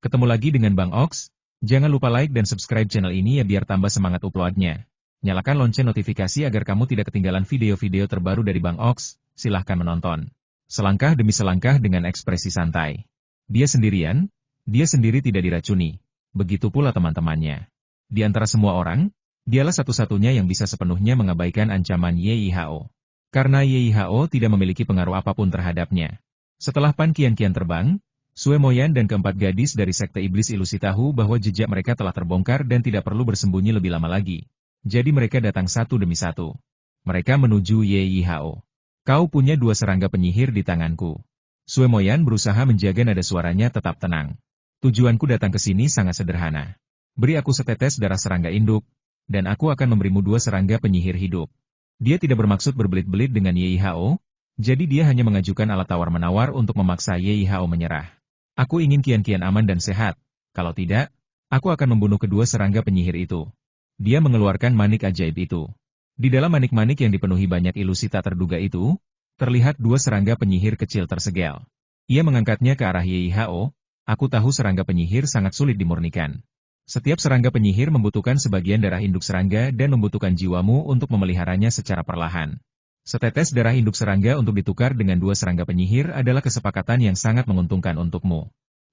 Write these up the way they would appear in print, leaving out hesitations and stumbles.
Ketemu lagi dengan Bang Ox. Jangan lupa like dan subscribe channel ini ya biar tambah semangat uploadnya. Nyalakan lonceng notifikasi agar kamu tidak ketinggalan video-video terbaru dari Bang Ox. Silahkan menonton. Selangkah demi selangkah dengan ekspresi santai. Dia sendirian, dia sendiri tidak diracuni. Begitu pula teman-temannya. Di antara semua orang, dialah satu-satunya yang bisa sepenuhnya mengabaikan ancaman YIHO. Karena YIHO tidak memiliki pengaruh apapun terhadapnya. Setelah Pan Qianqian terbang, Sue Moyan dan keempat gadis dari Sekte Iblis Ilusi tahu bahwa jejak mereka telah terbongkar dan tidak perlu bersembunyi lebih lama lagi. Jadi mereka datang satu demi satu. Mereka menuju YIHO. Kau punya 2 serangga penyihir di tanganku. Sue Moyan berusaha menjaga nada suaranya tetap tenang. Tujuanku datang ke sini sangat sederhana. Beri aku setetes darah serangga induk, dan aku akan memberimu 2 serangga penyihir hidup. Dia tidak bermaksud berbelit-belit dengan YIHO, jadi dia hanya mengajukan alat tawar-menawar untuk memaksa YIHO menyerah. Aku ingin Qianqian aman dan sehat, kalau tidak, aku akan membunuh kedua serangga penyihir itu. Dia mengeluarkan manik ajaib itu. Di dalam manik-manik yang dipenuhi banyak ilusi tak terduga itu, terlihat 2 serangga penyihir kecil tersegel. Ia mengangkatnya ke arah YIHO, aku tahu serangga penyihir sangat sulit dimurnikan. Setiap serangga penyihir membutuhkan sebagian darah induk serangga dan membutuhkan jiwamu untuk memeliharanya secara perlahan. Setetes darah induk serangga untuk ditukar dengan 2 serangga penyihir adalah kesepakatan yang sangat menguntungkan untukmu.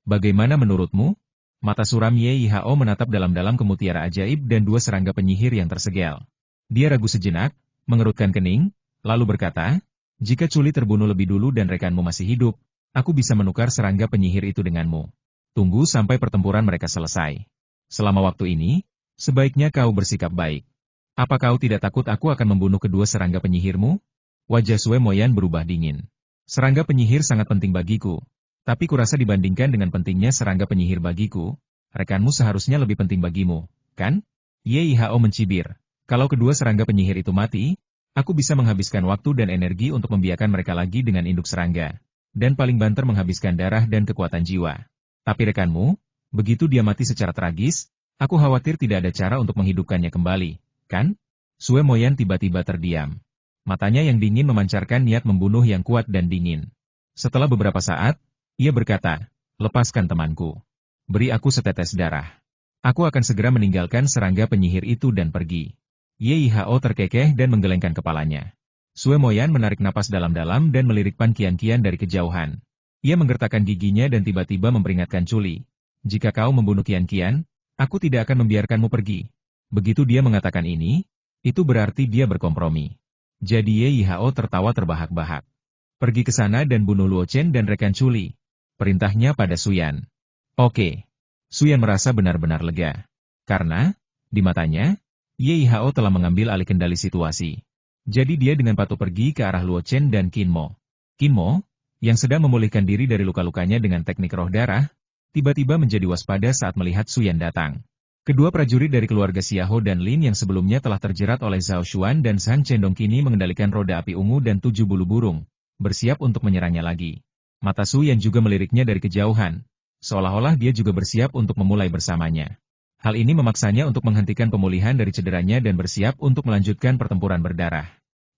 Bagaimana menurutmu? Mata suram YIHO menatap dalam-dalam ke mutiara ajaib dan 2 serangga penyihir yang tersegel. Dia ragu sejenak, mengerutkan kening, lalu berkata, jika Culi terbunuh lebih dulu dan rekanmu masih hidup, aku bisa menukar serangga penyihir itu denganmu. Tunggu sampai pertempuran mereka selesai. Selama waktu ini, sebaiknya kau bersikap baik. Apa kau tidak takut aku akan membunuh kedua serangga penyihirmu? Wajah Sue Moyan berubah dingin. Serangga penyihir sangat penting bagiku. Tapi kurasa dibandingkan dengan pentingnya serangga penyihir bagiku, rekanmu seharusnya lebih penting bagimu, kan? YIHO mencibir. Kalau kedua serangga penyihir itu mati, aku bisa menghabiskan waktu dan energi untuk membiarkan mereka lagi dengan induk serangga. Dan paling banter menghabiskan darah dan kekuatan jiwa. Tapi rekanmu, begitu dia mati secara tragis, aku khawatir tidak ada cara untuk menghidupkannya kembali. Kan? Sue Moyan tiba-tiba terdiam. Matanya yang dingin memancarkan niat membunuh yang kuat dan dingin. Setelah beberapa saat, ia berkata, lepaskan temanku. Beri aku setetes darah. Aku akan segera meninggalkan serangga penyihir itu dan pergi. YIHO terkekeh dan menggelengkan kepalanya. Sue Moyan menarik napas dalam-dalam dan melirik Pan Qianqian dari kejauhan. Ia menggertakkan giginya dan tiba-tiba memperingatkan Culi. Jika kau membunuh Qianqian, aku tidak akan membiarkanmu pergi. Begitu dia mengatakan ini, itu berarti dia berkompromi. Jadi YIHO tertawa terbahak-bahak. Pergi ke sana dan bunuh Luo Chen dan rekan Culi. Perintahnya pada Suyan. Oke. Suyan merasa benar-benar lega. Karena, di matanya, YIHO telah mengambil alih kendali situasi. Jadi dia dengan patuh pergi ke arah Luo Chen dan Qin Mo. Qin Mo, yang sedang memulihkan diri dari luka-lukanya dengan teknik roh darah, tiba-tiba menjadi waspada saat melihat Suyan datang. Kedua prajurit dari keluarga Xiahou dan Lin yang sebelumnya telah terjerat oleh Zhao Xuan dan Zhang Chendong kini mengendalikan roda api ungu dan 7 bulu burung, bersiap untuk menyerangnya lagi. Mata Su Yan juga meliriknya dari kejauhan, seolah-olah dia juga bersiap untuk memulai bersamanya. Hal ini memaksanya untuk menghentikan pemulihan dari cederanya dan bersiap untuk melanjutkan pertempuran berdarah.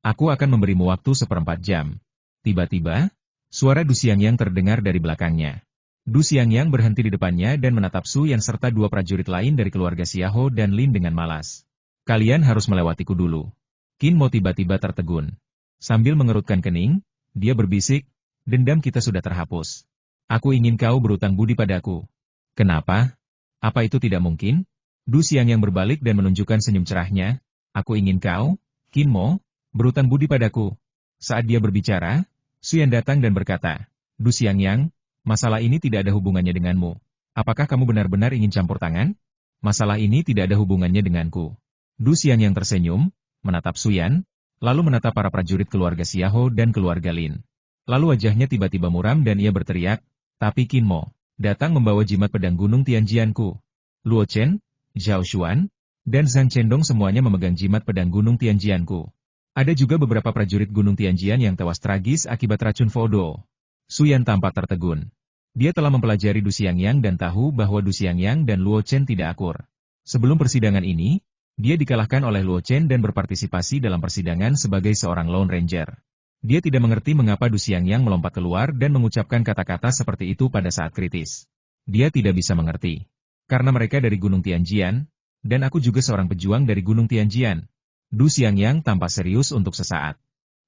Aku akan memberimu waktu 1/4 jam. Tiba-tiba, suara Du Xiangyang terdengar dari belakangnya. Du Xiangyang berhenti di depannya dan menatap Su Yan serta 2 prajurit lain dari keluarga Xiahou dan Lin dengan malas. Kalian harus melewatiku dulu. Qin Mo tiba-tiba tertegun. Sambil mengerutkan kening, dia berbisik, dendam kita sudah terhapus. Aku ingin kau berutang budi padaku. Kenapa? Apa itu tidak mungkin? Du Xiangyang berbalik dan menunjukkan senyum cerahnya. Aku ingin kau, Qin Mo, berutang budi padaku. Saat dia berbicara, Su Yan datang dan berkata, Du Xiangyang, masalah ini tidak ada hubungannya denganmu. Apakah kamu benar-benar ingin campur tangan? Masalah ini tidak ada hubungannya denganku. Du Xiangyang tersenyum, menatap Su Yan, lalu menatap para prajurit keluarga Xiahou dan keluarga Lin. Lalu wajahnya tiba-tiba muram dan ia berteriak, tapi Qin Mo datang membawa jimat pedang gunung Tianjianku. Luo Chen, Zhao Xuan, dan Zhang Chendong semuanya memegang jimat pedang gunung Tianjianku. Ada juga beberapa prajurit gunung Tianjian yang tewas tragis akibat racun Fodo. Su Yan tampak tertegun. Dia telah mempelajari Du Xiangyang dan tahu bahwa Du Xiangyang dan Luo Chen tidak akur. Sebelum persidangan ini, dia dikalahkan oleh Luo Chen dan berpartisipasi dalam persidangan sebagai seorang Lone Ranger. Dia tidak mengerti mengapa Du Xiangyang melompat keluar dan mengucapkan kata-kata seperti itu pada saat kritis. Dia tidak bisa mengerti. Karena mereka dari Gunung Tianjian, dan aku juga seorang pejuang dari Gunung Tianjian. Du Xiangyang tampak serius untuk sesaat.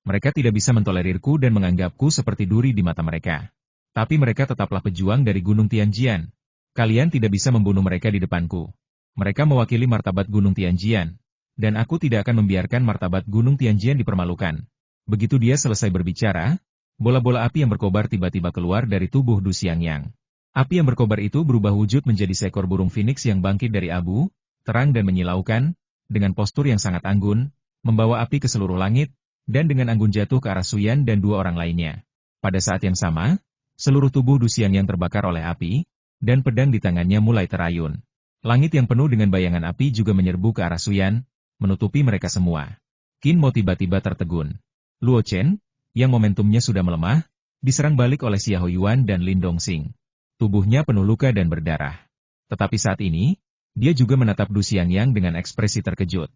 Mereka tidak bisa mentolerirku dan menganggapku seperti duri di mata mereka. Tapi mereka tetaplah pejuang dari Gunung Tianjian. Kalian tidak bisa membunuh mereka di depanku. Mereka mewakili martabat Gunung Tianjian. Dan aku tidak akan membiarkan martabat Gunung Tianjian dipermalukan. Begitu dia selesai berbicara, bola-bola api yang berkobar tiba-tiba keluar dari tubuh Du Xiangyang. Api yang berkobar itu berubah wujud menjadi seekor burung phoenix yang bangkit dari abu, terang dan menyilaukan, dengan postur yang sangat anggun, membawa api ke seluruh langit, dan dengan anggun jatuh ke arah Suyan dan dua orang lainnya. Pada saat yang sama, seluruh tubuh Du Xiangyang terbakar oleh api, dan pedang di tangannya mulai terayun. Langit yang penuh dengan bayangan api juga menyerbu ke arah Suyan, menutupi mereka semua. Qin Mo tiba-tiba tertegun. Luo Chen, yang momentumnya sudah melemah, diserang balik oleh Xiahou Yuan dan Lin Dongxing. Tubuhnya penuh luka dan berdarah. Tetapi saat ini, dia juga menatap Du Xiangyang dengan ekspresi terkejut.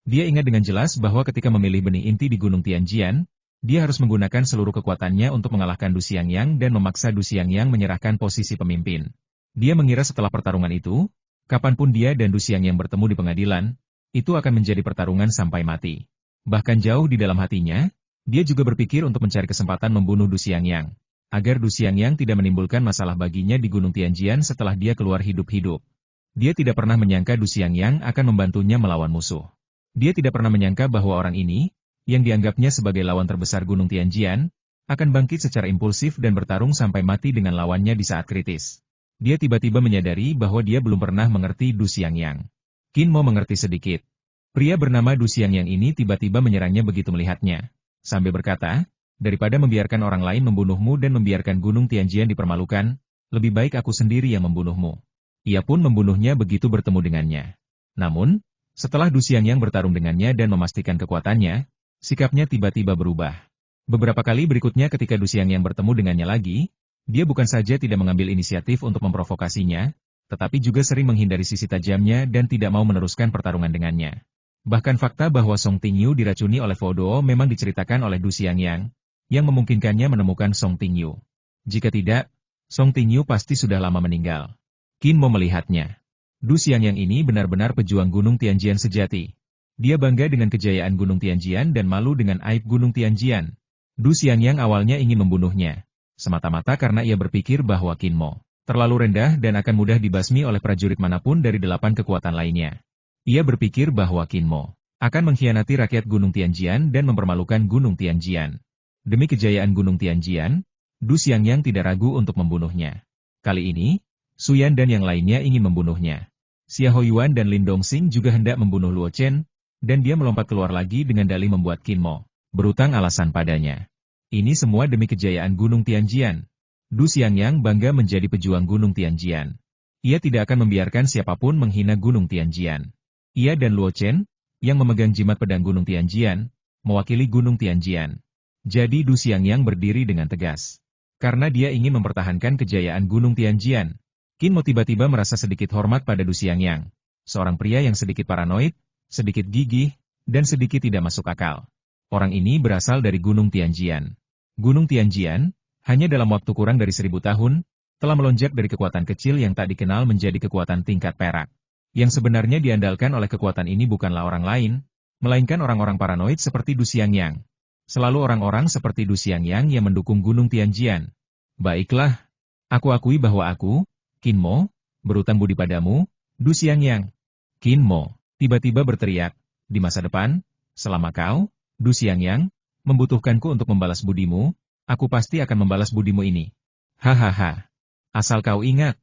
Dia ingat dengan jelas bahwa ketika memilih benih inti di Gunung Tianjian, dia harus menggunakan seluruh kekuatannya untuk mengalahkan Du Xiangyang dan memaksa Du Xiangyang menyerahkan posisi pemimpin. Dia mengira setelah pertarungan itu, kapanpun dia dan Du Xiangyang bertemu di pengadilan, itu akan menjadi pertarungan sampai mati. Bahkan jauh di dalam hatinya, dia juga berpikir untuk mencari kesempatan membunuh Du Xiangyang, agar Du Xiangyang tidak menimbulkan masalah baginya di Gunung Tianjian setelah dia keluar hidup-hidup. Dia tidak pernah menyangka Du Xiangyang akan membantunya melawan musuh. Dia tidak pernah menyangka bahwa orang ini, yang dianggapnya sebagai lawan terbesar Gunung Tianjian, akan bangkit secara impulsif dan bertarung sampai mati dengan lawannya di saat kritis. Dia tiba-tiba menyadari bahwa dia belum pernah mengerti Du Xiangyang. Qin Mo mengerti sedikit. Pria bernama Du Xiangyang ini tiba-tiba menyerangnya begitu melihatnya. Sambil berkata, daripada membiarkan orang lain membunuhmu dan membiarkan Gunung Tianjian dipermalukan, lebih baik aku sendiri yang membunuhmu. Ia pun membunuhnya begitu bertemu dengannya. Namun, setelah Du Xiangyang bertarung dengannya dan memastikan kekuatannya, sikapnya tiba-tiba berubah. Beberapa kali berikutnya ketika Du Xiangyang bertemu dengannya lagi, dia bukan saja tidak mengambil inisiatif untuk memprovokasinya, tetapi juga sering menghindari sisi tajamnya dan tidak mau meneruskan pertarungan dengannya. Bahkan fakta bahwa Song Tingyu diracuni oleh Vodou memang diceritakan oleh Du Xiangyang, yang memungkinkannya menemukan Song Tingyu. Jika tidak, Song Tingyu pasti sudah lama meninggal. Qin Mo melihatnya. Du Xiangyang ini benar-benar pejuang Gunung Tianjian sejati. Dia bangga dengan kejayaan Gunung Tianjian dan malu dengan aib Gunung Tianjian. Du Xiangyang awalnya ingin membunuhnya, semata-mata karena ia berpikir bahwa Qin Mo terlalu rendah dan akan mudah dibasmi oleh prajurit manapun dari 8 kekuatan lainnya. Ia berpikir bahwa Qin Mo akan mengkhianati rakyat Gunung Tianjian dan mempermalukan Gunung Tianjian. Demi kejayaan Gunung Tianjian, Du Xiangyang tidak ragu untuk membunuhnya. Kali ini, Suyan dan yang lainnya ingin membunuhnya. Xiahou Yuan dan Lin Dongxing juga hendak membunuh Luo Chen, dan dia melompat keluar lagi dengan dalih membuat Qin Mo berutang alasan padanya. Ini semua demi kejayaan Gunung Tianjian. Du Xiangyang bangga menjadi pejuang Gunung Tianjian. Ia tidak akan membiarkan siapapun menghina Gunung Tianjian. Ia dan Luo Chen, yang memegang jimat pedang Gunung Tianjian, mewakili Gunung Tianjian. Jadi Du Xiangyang berdiri dengan tegas. Karena dia ingin mempertahankan kejayaan Gunung Tianjian. Qin Mo tiba-tiba merasa sedikit hormat pada Du Xiangyang. Seorang pria yang sedikit paranoid, sedikit gigih, dan sedikit tidak masuk akal. Orang ini berasal dari Gunung Tianjian. Gunung Tianjian, hanya dalam waktu kurang dari 1000 tahun, telah melonjak dari kekuatan kecil yang tak dikenal menjadi kekuatan tingkat perak. Yang sebenarnya diandalkan oleh kekuatan ini bukanlah orang lain, melainkan orang-orang paranoid seperti Du Xiangyang. Selalu orang-orang seperti Du Xiangyang yang mendukung Gunung Tianjian. Baiklah, aku akui bahwa aku, Qin Mo, berutang budi padamu, Du Xiangyang. Qin Mo tiba-tiba berteriak, di masa depan, selama kau, Du Xiangyang, membutuhkanku untuk membalas budimu, aku pasti akan membalas budimu ini. Hahaha. Asal kau ingat.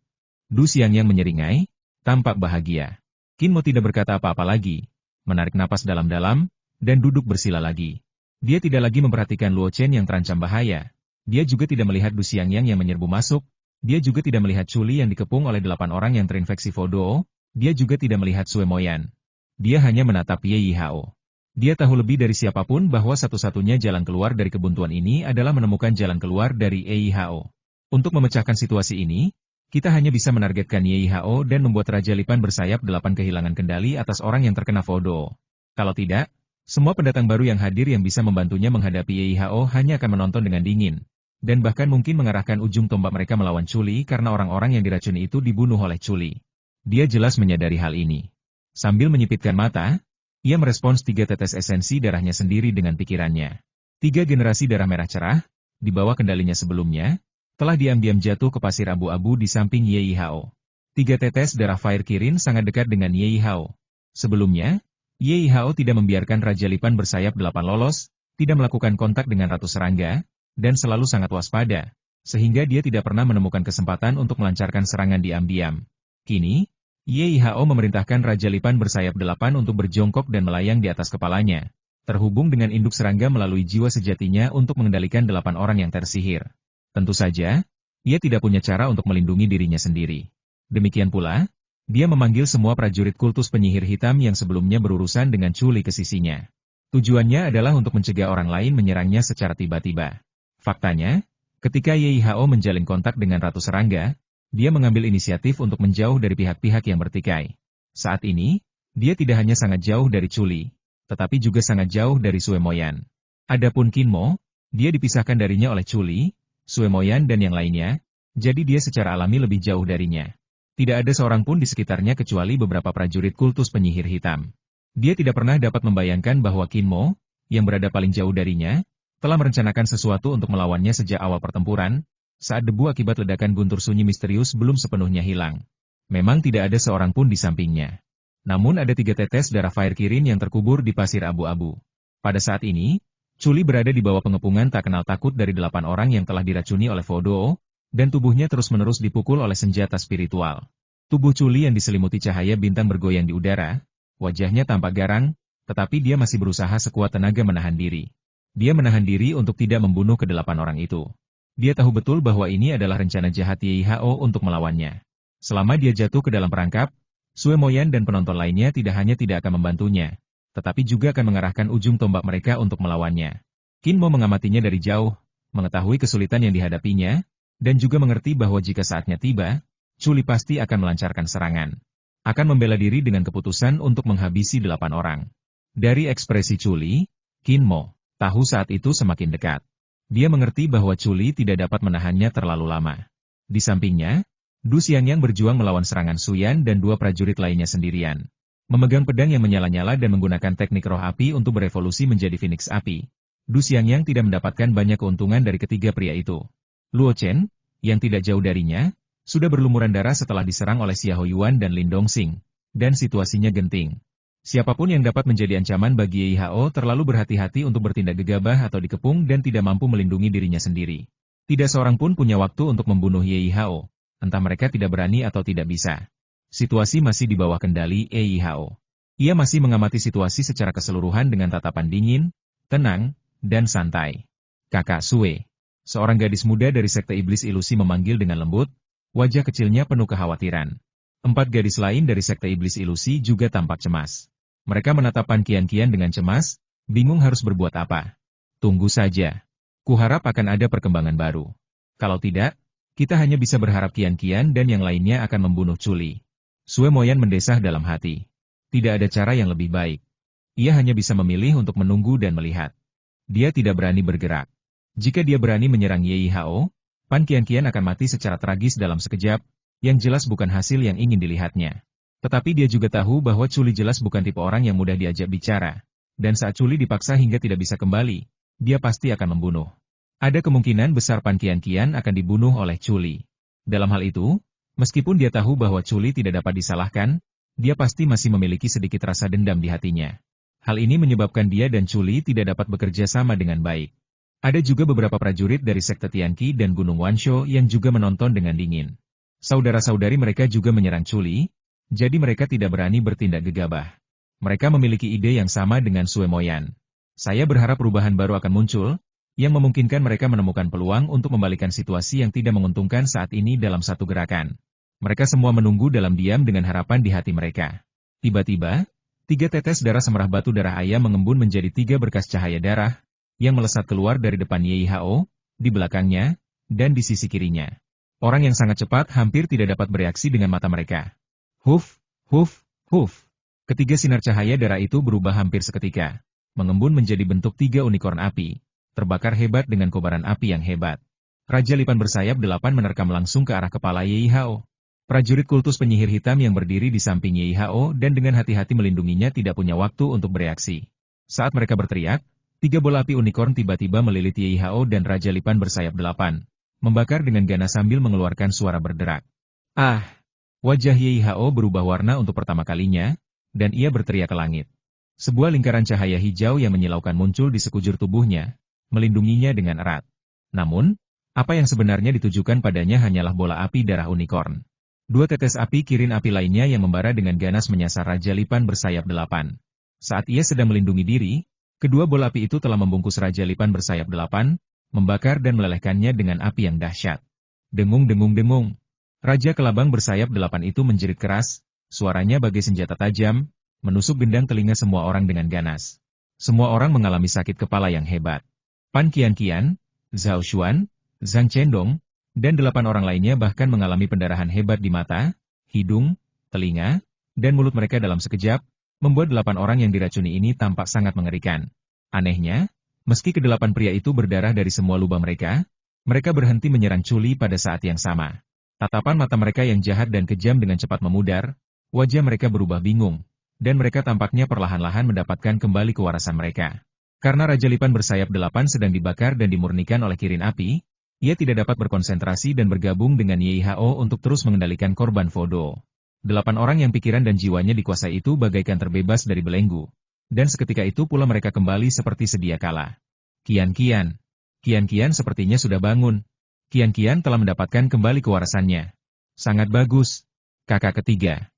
Du Xiangyang menyeringai, tampak bahagia. Qin Mo tidak berkata apa-apa lagi, menarik napas dalam-dalam, dan duduk bersila lagi. Dia tidak lagi memperhatikan Luo Chen yang terancam bahaya. Dia juga tidak melihat Du Xiangyang yang menyerbu masuk. Dia juga tidak melihat Chuli yang dikepung oleh 8 orang yang terinfeksi Vodou. Dia juga tidak melihat Sue Moyan. Dia hanya menatap Ye Yihao. Dia tahu lebih dari siapapun bahwa satu-satunya jalan keluar dari kebuntuan ini adalah menemukan jalan keluar dari Ye Yihao. Untuk memecahkan situasi ini, kita hanya bisa menargetkan Ye Yihao dan membuat Raja Lipan bersayap 8 kehilangan kendali atas orang yang terkena Vodou. Kalau tidak, semua pendatang baru yang hadir yang bisa membantunya menghadapi Ye Yihao hanya akan menonton dengan dingin. dan bahkan mungkin mengarahkan ujung tombak mereka melawan Chuli karena orang-orang yang diracuni itu dibunuh oleh Chuli. Dia jelas menyadari hal ini. Sambil menyipitkan mata, ia merespons 3 tetes esensi darahnya sendiri dengan pikirannya. 3 generasi darah merah cerah, di bawah kendalinya sebelumnya, telah diam-diam jatuh ke pasir abu-abu di samping Ye Hao. 3 tetes darah Fire Kirin sangat dekat dengan Ye Hao. Sebelumnya, Ye Hao tidak membiarkan Raja Lipan bersayap 8 lolos, tidak melakukan kontak dengan Ratu Serangga, dan selalu sangat waspada, sehingga dia tidak pernah menemukan kesempatan untuk melancarkan serangan diam-diam. Kini, Ye Hao memerintahkan Raja Lipan bersayap 8 untuk berjongkok dan melayang di atas kepalanya, terhubung dengan induk serangga melalui jiwa sejatinya untuk mengendalikan 8 orang yang tersihir. Tentu saja, ia tidak punya cara untuk melindungi dirinya sendiri. Demikian pula, dia memanggil semua prajurit kultus penyihir hitam yang sebelumnya berurusan dengan Chuli ke sisinya. Tujuannya adalah untuk mencegah orang lain menyerangnya secara tiba-tiba. Faktanya, ketika Ye Hao menjalin kontak dengan Ratu Serangga, dia mengambil inisiatif untuk menjauh dari pihak-pihak yang bertikai. Saat ini, dia tidak hanya sangat jauh dari Chuli, tetapi juga sangat jauh dari Sue Moyan. Adapun Qin Mo, dia dipisahkan darinya oleh Chuli, Sue Moyan dan yang lainnya, jadi dia secara alami lebih jauh darinya. Tidak ada seorang pun di sekitarnya kecuali beberapa prajurit kultus penyihir hitam. Dia tidak pernah dapat membayangkan bahwa Qin Mo, yang berada paling jauh darinya, telah merencanakan sesuatu untuk melawannya sejak awal pertempuran, saat debu akibat ledakan guntur sunyi misterius belum sepenuhnya hilang. Memang tidak ada seorang pun di sampingnya. Namun ada 3 tetes darah Fire Kirin yang terkubur di pasir abu-abu. Pada saat ini, Chuli berada di bawah pengepungan tak kenal takut dari 8 orang yang telah diracuni oleh Vodou, dan tubuhnya terus-menerus dipukul oleh senjata spiritual. Tubuh Chuli yang diselimuti cahaya bintang bergoyang di udara, wajahnya tampak garang, tetapi dia masih berusaha sekuat tenaga menahan diri. Dia menahan diri untuk tidak membunuh ke-8 orang itu. Dia tahu betul bahwa ini adalah rencana jahat Ye Hao untuk melawannya. Selama dia jatuh ke dalam perangkap, Sue Moyan dan penonton lainnya tidak hanya tidak akan membantunya, tetapi juga akan mengarahkan ujung tombak mereka untuk melawannya. Qin Mo mengamatinya dari jauh, mengetahui kesulitan yang dihadapinya, dan juga mengerti bahwa jika saatnya tiba, Chuli pasti akan melancarkan serangan. Akan membela diri dengan keputusan untuk menghabisi 8 orang. Dari ekspresi Chuli, Qin Mo tahu saat itu semakin dekat. Dia mengerti bahwa Chuli tidak dapat menahannya terlalu lama. Di sampingnya, Du Xiangyang berjuang melawan serangan Suyan dan 2 prajurit lainnya sendirian. Memegang pedang yang menyala-nyala dan menggunakan teknik roh api untuk berevolusi menjadi Phoenix api. Du Xiangyang tidak mendapatkan banyak keuntungan dari ketiga pria itu. Luo Chen, yang tidak jauh darinya, sudah berlumuran darah setelah diserang oleh Xiahou Yuan dan Lin Dongxing, dan situasinya genting. Siapapun yang dapat menjadi ancaman bagi Ye Hao terlalu berhati-hati untuk bertindak gegabah atau dikepung dan tidak mampu melindungi dirinya sendiri. Tidak seorang pun punya waktu untuk membunuh Ye Hao, entah mereka tidak berani atau tidak bisa. Situasi masih di bawah kendali Ye Hao. Ia masih mengamati situasi secara keseluruhan dengan tatapan dingin, tenang, dan santai. Kakak Sue, seorang gadis muda dari sekte iblis ilusi memanggil dengan lembut, wajah kecilnya penuh kekhawatiran. 4 gadis lain dari sekte iblis ilusi juga tampak cemas. Mereka menatap Pan Qianqian dengan cemas, bingung harus berbuat apa. Tunggu saja. Kuharap akan ada perkembangan baru. Kalau tidak, kita hanya bisa berharap Qianqian dan yang lainnya akan membunuh Chuli. Sue Moyan mendesah dalam hati. Tidak ada cara yang lebih baik. Ia hanya bisa memilih untuk menunggu dan melihat. Dia tidak berani bergerak. Jika dia berani menyerang Ye Hao, Pan Qianqian akan mati secara tragis dalam sekejap, yang jelas bukan hasil yang ingin dilihatnya. Tetapi dia juga tahu bahwa Chuli jelas bukan tipe orang yang mudah diajak bicara. Dan saat Chuli dipaksa hingga tidak bisa kembali, dia pasti akan membunuh. Ada kemungkinan besar Pan Qianqian akan dibunuh oleh Chuli. Dalam hal itu, meskipun dia tahu bahwa Chuli tidak dapat disalahkan, dia pasti masih memiliki sedikit rasa dendam di hatinya. Hal ini menyebabkan dia dan Chuli tidak dapat bekerja sama dengan baik. Ada juga beberapa prajurit dari sekte Tianqi dan Gunung Wansho yang juga menonton dengan dingin. Saudara-saudari mereka juga menyerang Chuli, jadi mereka tidak berani bertindak gegabah. Mereka memiliki ide yang sama dengan Sue Moyan. Saya berharap perubahan baru akan muncul, yang memungkinkan mereka menemukan peluang untuk membalikan situasi yang tidak menguntungkan saat ini dalam satu gerakan. Mereka semua menunggu dalam diam dengan harapan di hati mereka. Tiba-tiba, 3 tetes darah semerah batu darah ayam mengembun menjadi 3 berkas cahaya darah, yang melesat keluar dari depan Ye Hao, di belakangnya, dan di sisi kirinya. Orang yang sangat cepat hampir tidak dapat bereaksi dengan mata mereka. Huf, huf, huf. Ketiga sinar cahaya darah itu berubah hampir seketika, mengembun menjadi bentuk 3 unicorn api, terbakar hebat dengan kobaran api yang hebat. Raja Lipan bersayap 8 menerkam langsung ke arah kepala Ye Hao. Prajurit kultus penyihir hitam yang berdiri di samping Ye Hao dan dengan hati-hati melindunginya tidak punya waktu untuk bereaksi. Saat mereka berteriak, 3 bola api unicorn tiba-tiba melilit Ye Hao dan Raja Lipan bersayap 8, membakar dengan ganas sambil mengeluarkan suara berderak. Ah! Wajah Ye Hao berubah warna untuk pertama kalinya, dan ia berteriak ke langit. Sebuah lingkaran cahaya hijau yang menyilaukan muncul di sekujur tubuhnya, melindunginya dengan erat. Namun, apa yang sebenarnya ditujukan padanya hanyalah bola api darah unicorn. 2 tetes api kirin api lainnya yang membara dengan ganas menyasar Raja Lipan bersayap 8. Saat ia sedang melindungi diri, kedua bola api itu telah membungkus Raja Lipan bersayap 8, membakar dan melelehkannya dengan api yang dahsyat. Dengung-dengung-dengung. Raja Kelabang bersayap 8 itu menjerit keras, suaranya bagai senjata tajam, menusuk gendang telinga semua orang dengan ganas. Semua orang mengalami sakit kepala yang hebat. Pan Qian, Zhao Xuan, Zhang Chendong, dan 8 orang lainnya bahkan mengalami pendarahan hebat di mata, hidung, telinga, dan mulut mereka dalam sekejap, membuat 8 orang yang diracuni ini tampak sangat mengerikan. Anehnya, meski ke-8 pria itu berdarah dari semua lubang mereka berhenti menyerang Culi pada saat yang sama. Tatapan mata mereka yang jahat dan kejam dengan cepat memudar, wajah mereka berubah bingung, dan mereka tampaknya perlahan-lahan mendapatkan kembali kewarasan mereka. Karena Raja Lipan bersayap 8 sedang dibakar dan dimurnikan oleh kirin api, ia tidak dapat berkonsentrasi dan bergabung dengan Ye Hao untuk terus mengendalikan korban Fodo. 8 orang yang pikiran dan jiwanya dikuasai itu bagaikan terbebas dari belenggu. Dan seketika itu pula mereka kembali seperti sedia kala. Qian sepertinya sudah bangun. Qian telah mendapatkan kembali kewarasannya. Sangat bagus. Kakak ketiga,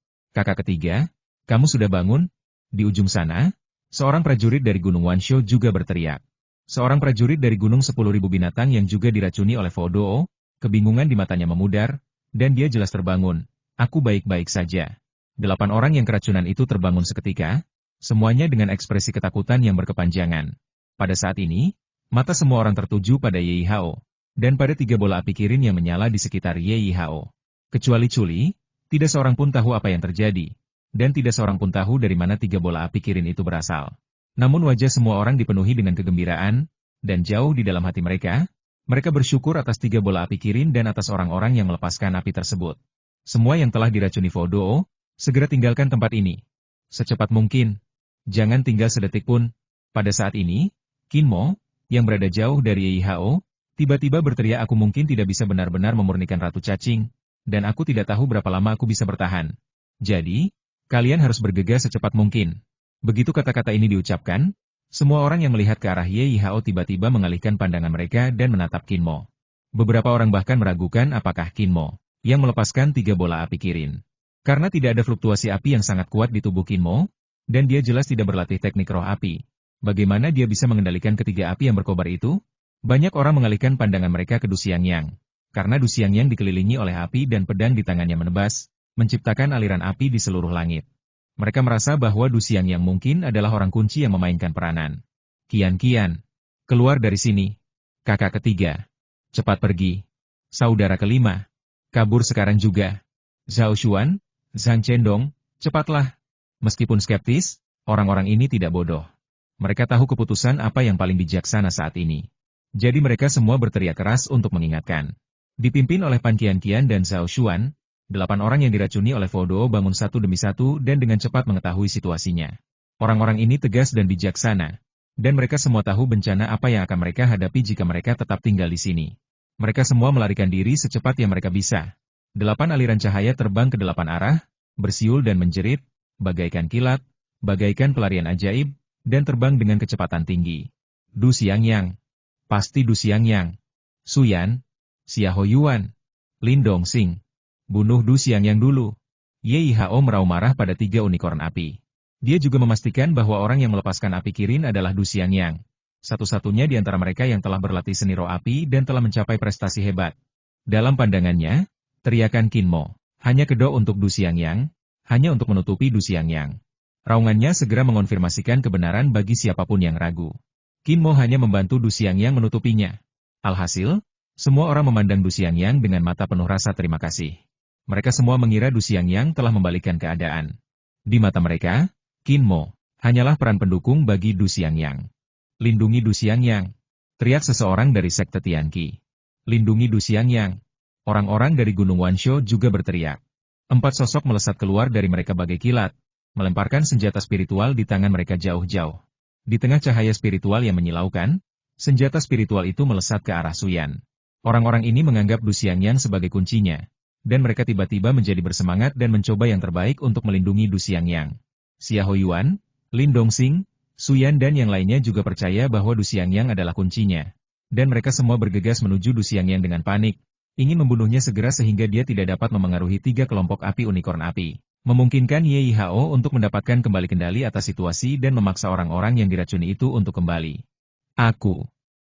kamu sudah bangun? Di ujung sana, seorang prajurit dari Gunung Wansho juga berteriak. Seorang prajurit dari Gunung 10.000 Binatang yang juga diracuni oleh Fodo, kebingungan di matanya memudar, dan dia jelas terbangun. Aku baik-baik saja. 8 orang yang keracunan itu terbangun seketika, semuanya dengan ekspresi ketakutan yang berkepanjangan. Pada saat ini, mata semua orang tertuju pada Ye Hao, dan pada 3 bola api kirin yang menyala di sekitar Ye Hao. Kecuali Culi, tidak seorang pun tahu apa yang terjadi, dan tidak seorang pun tahu dari mana 3 bola api kirin itu berasal. Namun wajah semua orang dipenuhi dengan kegembiraan, dan jauh di dalam hati mereka bersyukur atas 3 bola api kirin dan atas orang-orang yang melepaskan api tersebut. Semua yang telah diracuni Fodo, segera tinggalkan tempat ini. Secepat mungkin. Jangan tinggal sedetik pun. Pada saat ini, Qin Mo, yang berada jauh dari Ye Hao, tiba-tiba berteriak, aku mungkin tidak bisa benar-benar memurnikan Ratu Cacing, dan aku tidak tahu berapa lama aku bisa bertahan. Jadi, kalian harus bergegas secepat mungkin. Begitu kata-kata ini diucapkan, semua orang yang melihat ke arah Ye Hao tiba-tiba mengalihkan pandangan mereka dan menatap Qin Mo. Beberapa orang bahkan meragukan apakah Qin Mo yang melepaskan 3 bola api kirin. Karena tidak ada fluktuasi api yang sangat kuat di tubuh Qin Mo, dan dia jelas tidak berlatih teknik roh api. Bagaimana dia bisa mengendalikan ketiga api yang berkobar itu? Banyak orang mengalihkan pandangan mereka ke Du Xiangyang. Karena Du Xiangyang dikelilingi oleh api dan pedang di tangannya menebas, menciptakan aliran api di seluruh langit. Mereka merasa bahwa Du Xiangyang mungkin adalah orang kunci yang memainkan peranan. Qian, keluar dari sini. Kakak ketiga, cepat pergi. Saudara kelima, kabur sekarang juga. Zhao Xuan, Zhang Chendong, cepatlah. Meskipun skeptis, orang-orang ini tidak bodoh. Mereka tahu keputusan apa yang paling bijaksana saat ini. Jadi mereka semua berteriak keras untuk mengingatkan. Dipimpin oleh Pan Qian dan Zhao Xuan, 8 orang yang diracuni oleh Fodo bangun satu demi satu dan dengan cepat mengetahui situasinya. Orang-orang ini tegas dan bijaksana, dan mereka semua tahu bencana apa yang akan mereka hadapi jika mereka tetap tinggal di sini. Mereka semua melarikan diri secepat yang mereka bisa. 8 aliran cahaya terbang ke 8 arah, bersiul dan menjerit, bagaikan kilat, bagaikan pelarian ajaib, dan terbang dengan kecepatan tinggi. Du Xiangyang, pasti Du Xiangyang. Suyan, Xia Hoyuan, Lin Dongxing. Bunuh Du Xiangyang dulu. Ye Hao merau marah pada 3 unicorn api. Dia juga memastikan bahwa orang yang melepaskan api kirin adalah Du Xiangyang. Satu-satunya di antara mereka yang telah berlatih seni roh api dan telah mencapai prestasi hebat. Dalam pandangannya, teriakan Qin Mo, hanya kedok untuk Du Xiangyang, hanya untuk menutupi Du Xiangyang. Raungannya segera mengonfirmasikan kebenaran bagi siapapun yang ragu. Qin Mo hanya membantu Du Xiangyang menutupinya. Alhasil, semua orang memandang Du Xiangyang dengan mata penuh rasa terima kasih. Mereka semua mengira Du Xiangyang telah membalikkan keadaan. Di mata mereka, Qin Mo hanyalah peran pendukung bagi Du Xiangyang. Lindungi Du Xiangyang, teriak seseorang dari sekte Tianqi. Lindungi Du Xiangyang. Orang-orang dari Gunung Wansho juga berteriak. 4 sosok melesat keluar dari mereka bagai kilat, melemparkan senjata spiritual di tangan mereka jauh-jauh. Di tengah cahaya spiritual yang menyilaukan, senjata spiritual itu melesat ke arah Suyan. Orang-orang ini menganggap Du Xiangyang sebagai kuncinya, dan mereka tiba-tiba menjadi bersemangat dan mencoba yang terbaik untuk melindungi Du Xiangyang. Xiahou Yuan, Lin Dongxing, Suyan dan yang lainnya juga percaya bahwa Du Xiangyang adalah kuncinya. Dan mereka semua bergegas menuju Du Xiangyang dengan panik, ingin membunuhnya segera sehingga dia tidak dapat memengaruhi 3 kelompok api unikorn api. Memungkinkan Ye Yihao untuk mendapatkan kembali kendali atas situasi dan memaksa orang-orang yang diracuni itu untuk kembali.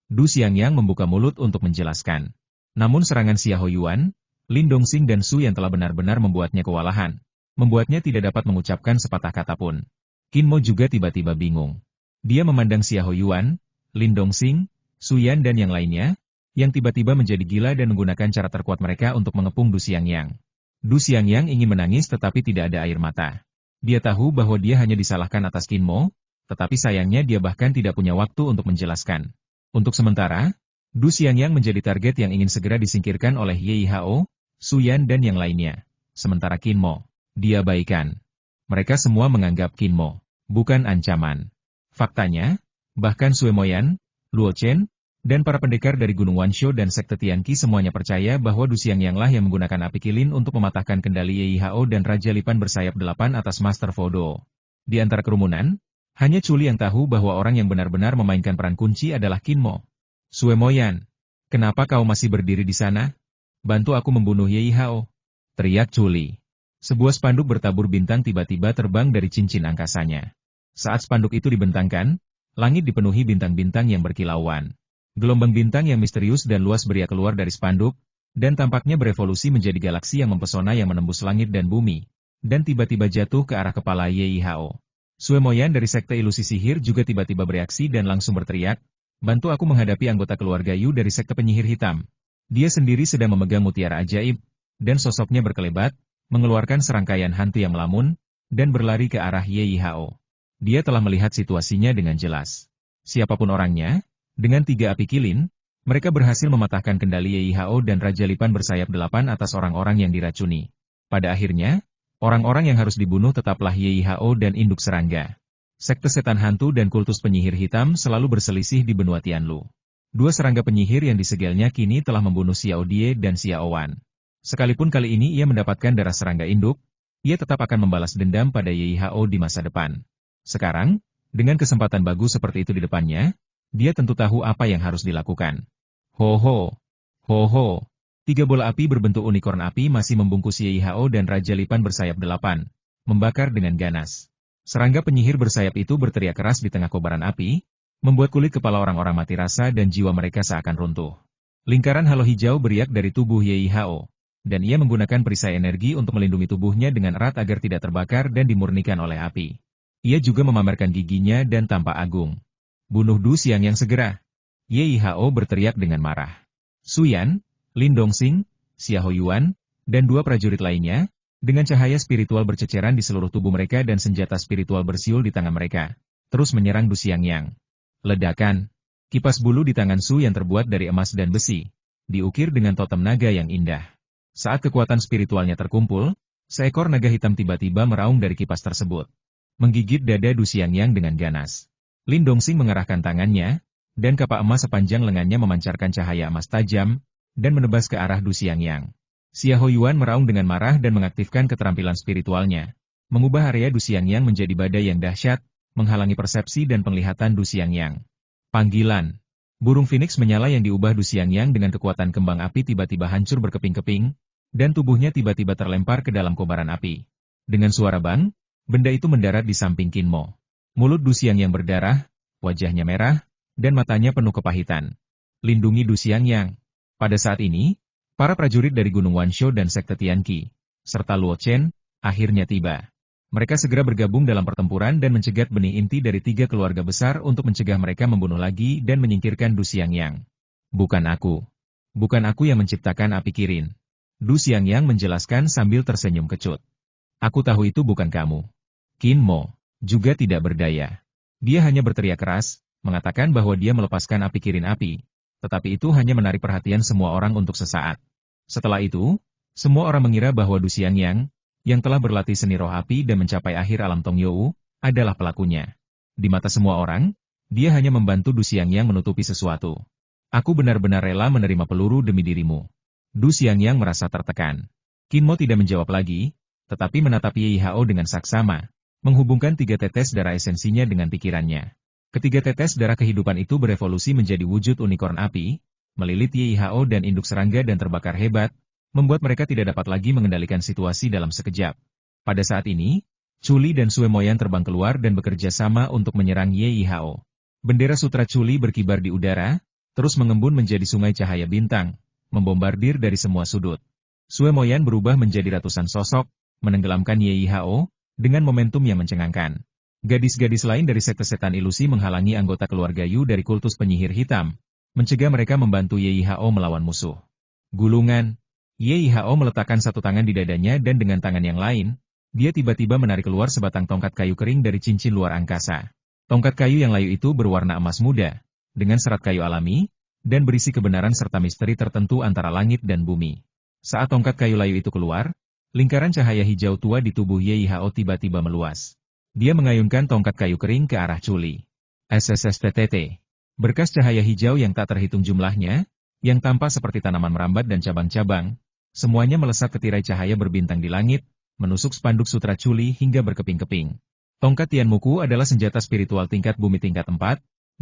Du Xiangyang membuka mulut untuk menjelaskan. Namun serangan Xiahou Yuan, Lin Dongxing dan Su yang telah benar-benar membuatnya kewalahan. Membuatnya tidak dapat mengucapkan sepatah kata pun. Qin Mo juga tiba-tiba bingung. Dia memandang Xiahou Yuan, Lin Dongxing, Su Yan dan yang lainnya, yang tiba-tiba menjadi gila dan menggunakan cara terkuat mereka untuk mengepung Du Xiangyang. Du Xiangyang ingin menangis tetapi tidak ada air mata. Dia tahu bahwa dia hanya disalahkan atas Qin Mo, tetapi sayangnya dia bahkan tidak punya waktu untuk menjelaskan. Untuk sementara, Du Xiangyang menjadi target yang ingin segera disingkirkan oleh Ye Yihao, Su Yan dan yang lainnya. Sementara Qin Mo, dia baikan. Mereka semua menganggap Qin Mo bukan ancaman. Faktanya, bahkan Sue Moyan, Luo Chen, dan para pendekar dari Gunung Wansho dan Sekte Tianqi semuanya percaya bahwa Du Xiangyang lah yang menggunakan api kilin untuk mematahkan kendali Ye Yihao dan Raja Lipan bersayap 8 atas Master Fodo. Di antara kerumunan, hanya Chuli yang tahu bahwa orang yang benar-benar memainkan peran kunci adalah Qin Mo. Sue Moyan, kenapa kau masih berdiri di sana? Bantu aku membunuh Ye Yihao, teriak Chuli. Sebuah spanduk bertabur bintang tiba-tiba terbang dari cincin angkasanya. Saat spanduk itu dibentangkan, langit dipenuhi bintang-bintang yang berkilauan. Gelombang bintang yang misterius dan luas beria keluar dari spanduk, dan tampaknya berevolusi menjadi galaksi yang mempesona yang menembus langit dan bumi, dan tiba-tiba jatuh ke arah kepala Ye Yihao. Sue Moyan dari Sekte Ilusi Sihir juga tiba-tiba bereaksi dan langsung berteriak, bantu aku menghadapi anggota keluarga Yu dari Sekte Penyihir Hitam. Dia sendiri sedang memegang mutiara ajaib, dan sosoknya berkelebat, mengeluarkan serangkaian hantu yang melamun, dan berlari ke arah Ye Yihao. Dia telah melihat situasinya dengan jelas. Siapapun orangnya, dengan 3 api kilin, mereka berhasil mematahkan kendali Ye Yihao dan Raja Lipan bersayap 8 atas orang-orang yang diracuni. Pada akhirnya, orang-orang yang harus dibunuh tetaplah Ye Yihao dan Induk Serangga. Sekte Setan Hantu dan Kultus Penyihir Hitam selalu berselisih di benua Tianlu. 2 serangga penyihir yang disegelnya kini telah membunuh Xiao Die dan Xiao Wan. Sekalipun kali ini ia mendapatkan darah serangga induk, ia tetap akan membalas dendam pada Ye Yihao di masa depan. Sekarang, dengan kesempatan bagus seperti itu di depannya, dia tentu tahu apa yang harus dilakukan. Ho ho, ho ho. 3 bola api berbentuk unikorn api masih membungkus Ye Yihao dan Raja Lipan bersayap 8, membakar dengan ganas. Serangga penyihir bersayap itu berteriak keras di tengah kobaran api, membuat kulit kepala orang-orang mati rasa dan jiwa mereka seakan runtuh. Lingkaran halo hijau beriak dari tubuh Ye Yihao, dan ia menggunakan perisai energi untuk melindungi tubuhnya dengan erat agar tidak terbakar dan dimurnikan oleh api. Ia juga memamerkan giginya dan tampak agung. Bunuh Du Xiangyang segera. Ye Yihao berteriak dengan marah. Su Yan, Lin Dongxing, Xiahou Yuan, dan 2 prajurit lainnya, dengan cahaya spiritual berceceran di seluruh tubuh mereka dan senjata spiritual bersiul di tangan mereka, terus menyerang Du Xiangyang. Ledakan. Kipas bulu di tangan Su yang terbuat dari emas dan besi, diukir dengan totem naga yang indah. Saat kekuatan spiritualnya terkumpul, seekor naga hitam tiba-tiba meraung dari kipas tersebut, menggigit dada Du Xiangyang dengan ganas. Lin Dongxing mengerahkan tangannya, dan kapak emas sepanjang lengannya memancarkan cahaya emas tajam, dan menebas ke arah Du Xiangyang. Xiahou Yuan meraung dengan marah dan mengaktifkan keterampilan spiritualnya, mengubah area Du Xiangyang menjadi badai yang dahsyat, menghalangi persepsi dan penglihatan Du Xiangyang. Panggilan. Burung Phoenix menyala yang diubah Du Xiangyang dengan kekuatan kembang api tiba-tiba hancur berkeping-keping, dan tubuhnya tiba-tiba terlempar ke dalam kobaran api. Dengan suara bang, benda itu mendarat di samping Qin Mo. Mulut Du Xiangyang berdarah, wajahnya merah, dan matanya penuh kepahitan. Lindungi Du Xiangyang. Pada saat ini, para prajurit dari Gunung Wansho dan Sekte Tianqi, serta Luo Chen, akhirnya tiba. Mereka segera bergabung dalam pertempuran dan mencegat benih inti dari 3 keluarga besar untuk mencegah mereka membunuh lagi dan menyingkirkan Du Xiangyang. Bukan aku. Bukan aku yang menciptakan api kirin. Du Xiangyang menjelaskan sambil tersenyum kecut. Aku tahu itu bukan kamu. Qin Mo juga tidak berdaya. Dia hanya berteriak keras, mengatakan bahwa dia melepaskan api kirin api. tetapi itu hanya menarik perhatian semua orang untuk sesaat. Setelah itu, semua orang mengira bahwa Du Xiangyang, yang telah berlatih seni roh api dan mencapai akhir alam Tongyou, adalah pelakunya. Di mata semua orang, dia hanya membantu Du Xiangyang menutupi sesuatu. Aku benar-benar rela menerima peluru demi dirimu. Du Xiangyang merasa tertekan. Qin Mo tidak menjawab lagi, tetapi menatap Ye Hao dengan saksama, menghubungkan 3 tetes darah esensinya dengan pikirannya. Ketiga tetes darah kehidupan itu berevolusi menjadi wujud unikorn api, melilit Ye Hao dan induk serangga dan terbakar hebat, membuat mereka tidak dapat lagi mengendalikan situasi dalam sekejap. Pada saat ini, Chuli dan Sue Moyan terbang keluar dan bekerja sama untuk menyerang Ye Hao. Bendera sutra Chuli berkibar di udara, terus mengembun menjadi sungai cahaya bintang, membombardir dari semua sudut. Sue Moyan berubah menjadi ratusan sosok, menenggelamkan Ye Hao, dengan momentum yang mencengangkan. Gadis-gadis lain dari sekte setan ilusi menghalangi anggota keluarga Yu dari kultus penyihir hitam, mencegah mereka membantu Ye Hao melawan musuh. Gulungan. Ye Hao meletakkan satu tangan di dadanya dan dengan tangan yang lain, dia tiba-tiba menarik keluar sebatang tongkat kayu kering dari cincin luar angkasa. Tongkat kayu yang layu itu berwarna emas muda, dengan serat kayu alami, dan berisi kebenaran serta misteri tertentu antara langit dan bumi. Saat tongkat kayu layu itu keluar, lingkaran cahaya hijau tua di tubuh Ye Hao tiba-tiba meluas. Dia mengayunkan tongkat kayu kering ke arah Chuli. SSSTTT. Berkas cahaya hijau yang tak terhitung jumlahnya, yang tampak seperti tanaman merambat dan cabang-cabang, semuanya melesat ke tirai cahaya berbintang di langit, menusuk spanduk sutra Chuli hingga berkeping-keping. Tongkat Tianmuku adalah senjata spiritual tingkat bumi tingkat 4,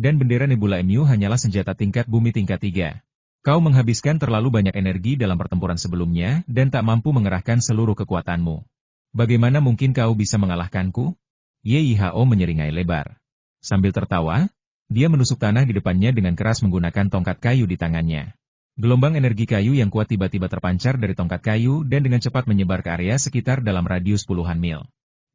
dan bendera Nebula Mu hanyalah senjata tingkat bumi tingkat 3. Kau menghabiskan terlalu banyak energi dalam pertempuran sebelumnya dan tak mampu mengerahkan seluruh kekuatanmu. Bagaimana mungkin kau bisa mengalahkanku? Ye Hao menyeringai lebar. Sambil tertawa, dia menusuk tanah di depannya dengan keras menggunakan tongkat kayu di tangannya. Gelombang energi kayu yang kuat tiba-tiba terpancar dari tongkat kayu dan dengan cepat menyebar ke area sekitar dalam radius puluhan mil.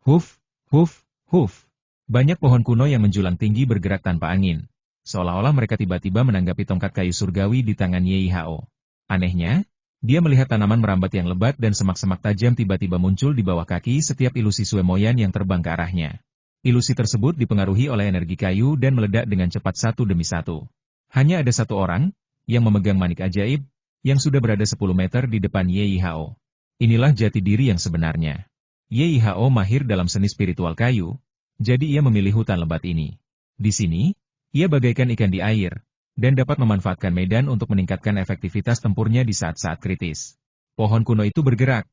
Huf, huf, huf. Banyak pohon kuno yang menjulang tinggi bergerak tanpa angin, seolah-olah mereka tiba-tiba menanggapi tongkat kayu surgawi di tangan Ye Hao. Anehnya, dia melihat tanaman merambat yang lebat dan semak-semak tajam tiba-tiba muncul di bawah kaki setiap ilusi Sue Moyan yang terbang ke arahnya. Ilusi tersebut dipengaruhi oleh energi kayu dan meledak dengan cepat satu demi satu. Hanya ada satu orang, yang memegang manik ajaib, yang sudah berada 10 meter di depan Ye Hao. Inilah jati diri yang sebenarnya. Ye Hao mahir dalam seni spiritual kayu, jadi ia memilih hutan lebat ini. Di sini, ia bagaikan ikan di air, dan dapat memanfaatkan medan untuk meningkatkan efektivitas tempurnya di saat-saat kritis. Pohon kuno itu bergerak.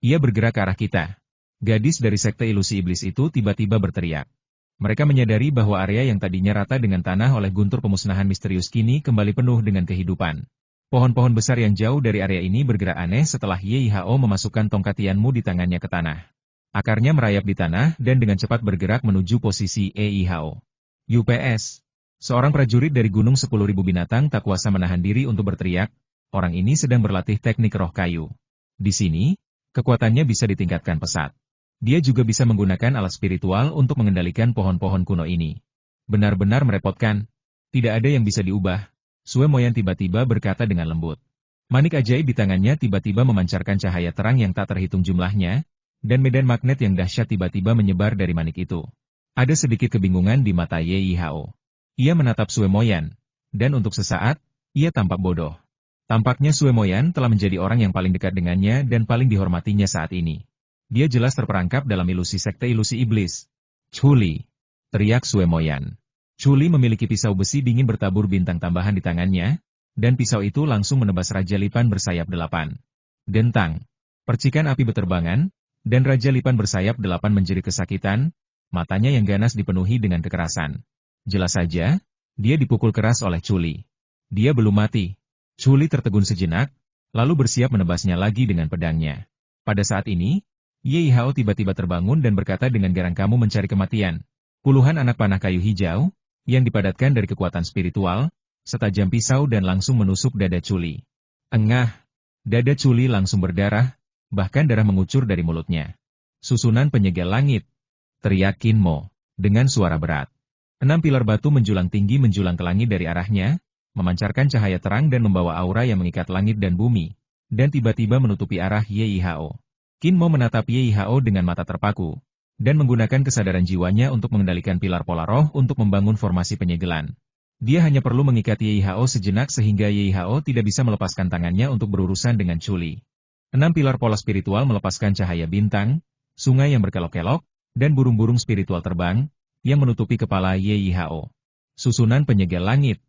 Ia bergerak ke arah kita. Gadis dari sekte ilusi iblis itu tiba-tiba berteriak. Mereka menyadari bahwa area yang tadinya rata dengan tanah oleh guntur pemusnahan misterius kini kembali penuh dengan kehidupan. Pohon-pohon besar yang jauh dari area ini bergerak aneh setelah Ye Hao memasukkan tongkat Tianmu di tangannya ke tanah. Akarnya merayap di tanah dan dengan cepat bergerak menuju posisi Ye Hao. UPS. Seorang prajurit dari Gunung 10.000 Binatang tak kuasa menahan diri untuk berteriak, orang ini sedang berlatih teknik roh kayu. Di sini, kekuatannya bisa ditingkatkan pesat. Dia juga bisa menggunakan alat spiritual untuk mengendalikan pohon-pohon kuno ini. Benar-benar merepotkan. Tidak ada yang bisa diubah. Sue Moyan tiba-tiba berkata dengan lembut. Manik ajaib di tangannya tiba-tiba memancarkan cahaya terang yang tak terhitung jumlahnya, dan medan magnet yang dahsyat tiba-tiba menyebar dari manik itu. Ada sedikit kebingungan di mata Ye Hao. Ia menatap Sue Moyan, dan untuk sesaat, ia tampak bodoh. Tampaknya Sue Moyan telah menjadi orang yang paling dekat dengannya dan paling dihormatinya saat ini. Dia jelas terperangkap dalam ilusi sekte ilusi iblis. Chuli, teriak Sue Moyan. Chuli memiliki pisau besi dingin bertabur bintang tambahan di tangannya, dan pisau itu langsung menebas Raja Lipan bersayap 8. Dentang, percikan api beterbangan, dan Raja Lipan bersayap 8 menjerit kesakitan, matanya yang ganas dipenuhi dengan kekerasan. Jelas saja, dia dipukul keras oleh Chuli. Dia belum mati. Chuli tertegun sejenak, lalu bersiap menebasnya lagi dengan pedangnya. Pada saat ini, Ye Hao tiba-tiba terbangun dan berkata dengan garang, kamu mencari kematian. Puluhan anak panah kayu hijau, yang dipadatkan dari kekuatan spiritual, setajam pisau dan langsung menusuk dada Chuli. Engah, dada Chuli langsung berdarah, bahkan darah mengucur dari mulutnya. Susunan penyegel langit, teriak Qin Mo, dengan suara berat. 6 pilar batu menjulang tinggi menjulang ke langit dari arahnya, memancarkan cahaya terang dan membawa aura yang mengikat langit dan bumi, dan tiba-tiba menutupi arah Ye Hao. Qin Mo menatap Ye Hao dengan mata terpaku, dan menggunakan kesadaran jiwanya untuk mengendalikan pilar pola roh untuk membangun formasi penyegelan. Dia hanya perlu mengikat Ye Hao sejenak sehingga Ye Hao tidak bisa melepaskan tangannya untuk berurusan dengan Chuli. 6 pilar pola spiritual melepaskan cahaya bintang, sungai yang berkelok-kelok, dan burung-burung spiritual terbang, yang menutupi kepala Ye Hao. Susunan penyegel langit.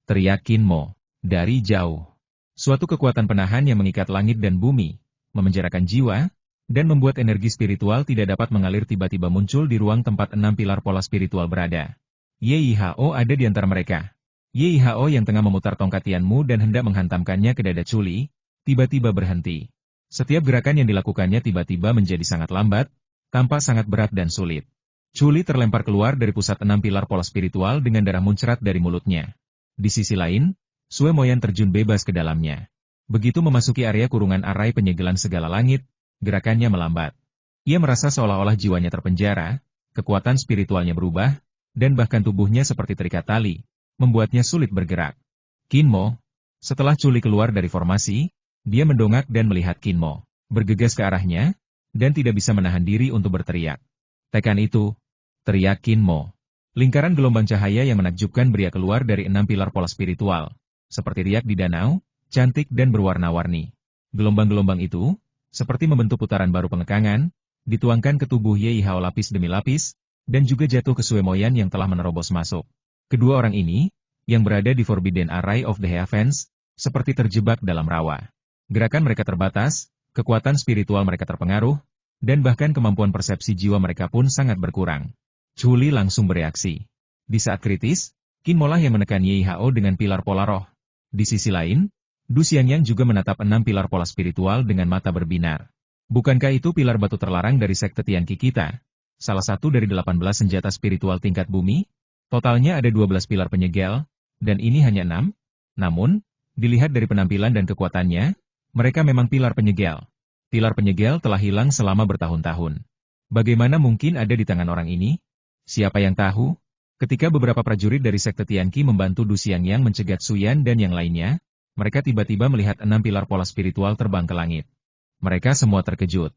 Teriak Qin Mo. Dari jauh. Suatu kekuatan penahan yang mengikat langit dan bumi, memenjarakan jiwa, dan membuat energi spiritual tidak dapat mengalir tiba-tiba muncul di ruang tempat 6 pilar pola spiritual berada. Ye Hao ada di antara mereka. Ye Hao yang tengah memutar tongkat Tianmu dan hendak menghantamkannya ke dada Chuli, tiba-tiba berhenti. Setiap gerakan yang dilakukannya tiba-tiba menjadi sangat lambat, tampak sangat berat dan sulit. Chuli terlempar keluar dari pusat 6 pilar pola spiritual dengan darah muncrat dari mulutnya. Di sisi lain, Sue Moyan terjun bebas ke dalamnya. Begitu memasuki area kurungan arai penyegelan segala langit, gerakannya melambat. Ia merasa seolah-olah jiwanya terpenjara, kekuatan spiritualnya berubah, dan bahkan tubuhnya seperti terikat tali, membuatnya sulit bergerak. Qin Mo, setelah Chuli keluar dari formasi, dia mendongak dan melihat Qin Mo, bergegas ke arahnya, dan tidak bisa menahan diri untuk berteriak. Tekan itu, teriak Qin Mo. Lingkaran gelombang cahaya yang menakjubkan beria keluar dari 6 pilar pola spiritual, seperti riak di danau, cantik dan berwarna-warni. Gelombang-gelombang itu, seperti membentuk putaran baru pengekangan, dituangkan ke tubuh Ye Hao lapis demi lapis, dan juga jatuh ke Sue Moyan yang telah menerobos masuk. Kedua orang ini, yang berada di Forbidden Array of the Heavens, seperti terjebak dalam rawa. Gerakan mereka terbatas, kekuatan spiritual mereka terpengaruh, dan bahkan kemampuan persepsi jiwa mereka pun sangat berkurang. Chuli langsung bereaksi. Di saat kritis, Qin Mo lah yang menekan Ye Hao dengan pilar pola roh. Di sisi lain, Du Xiangyang juga menatap 6 pilar pola spiritual dengan mata berbinar. Bukankah itu pilar batu terlarang dari sekte Tianqi kita? Salah satu dari 18 senjata spiritual tingkat bumi? Totalnya ada 12 pilar penyegel, dan ini hanya 6? Namun, dilihat dari penampilan dan kekuatannya, mereka memang pilar penyegel. Pilar penyegel telah hilang selama bertahun-tahun. Bagaimana mungkin ada di tangan orang ini? Siapa yang tahu? Ketika beberapa prajurit dari sekte Tianqi membantu Du Xiangyang mencegat Suyan dan yang lainnya, mereka tiba-tiba melihat 6 pilar pola spiritual terbang ke langit. Mereka semua terkejut.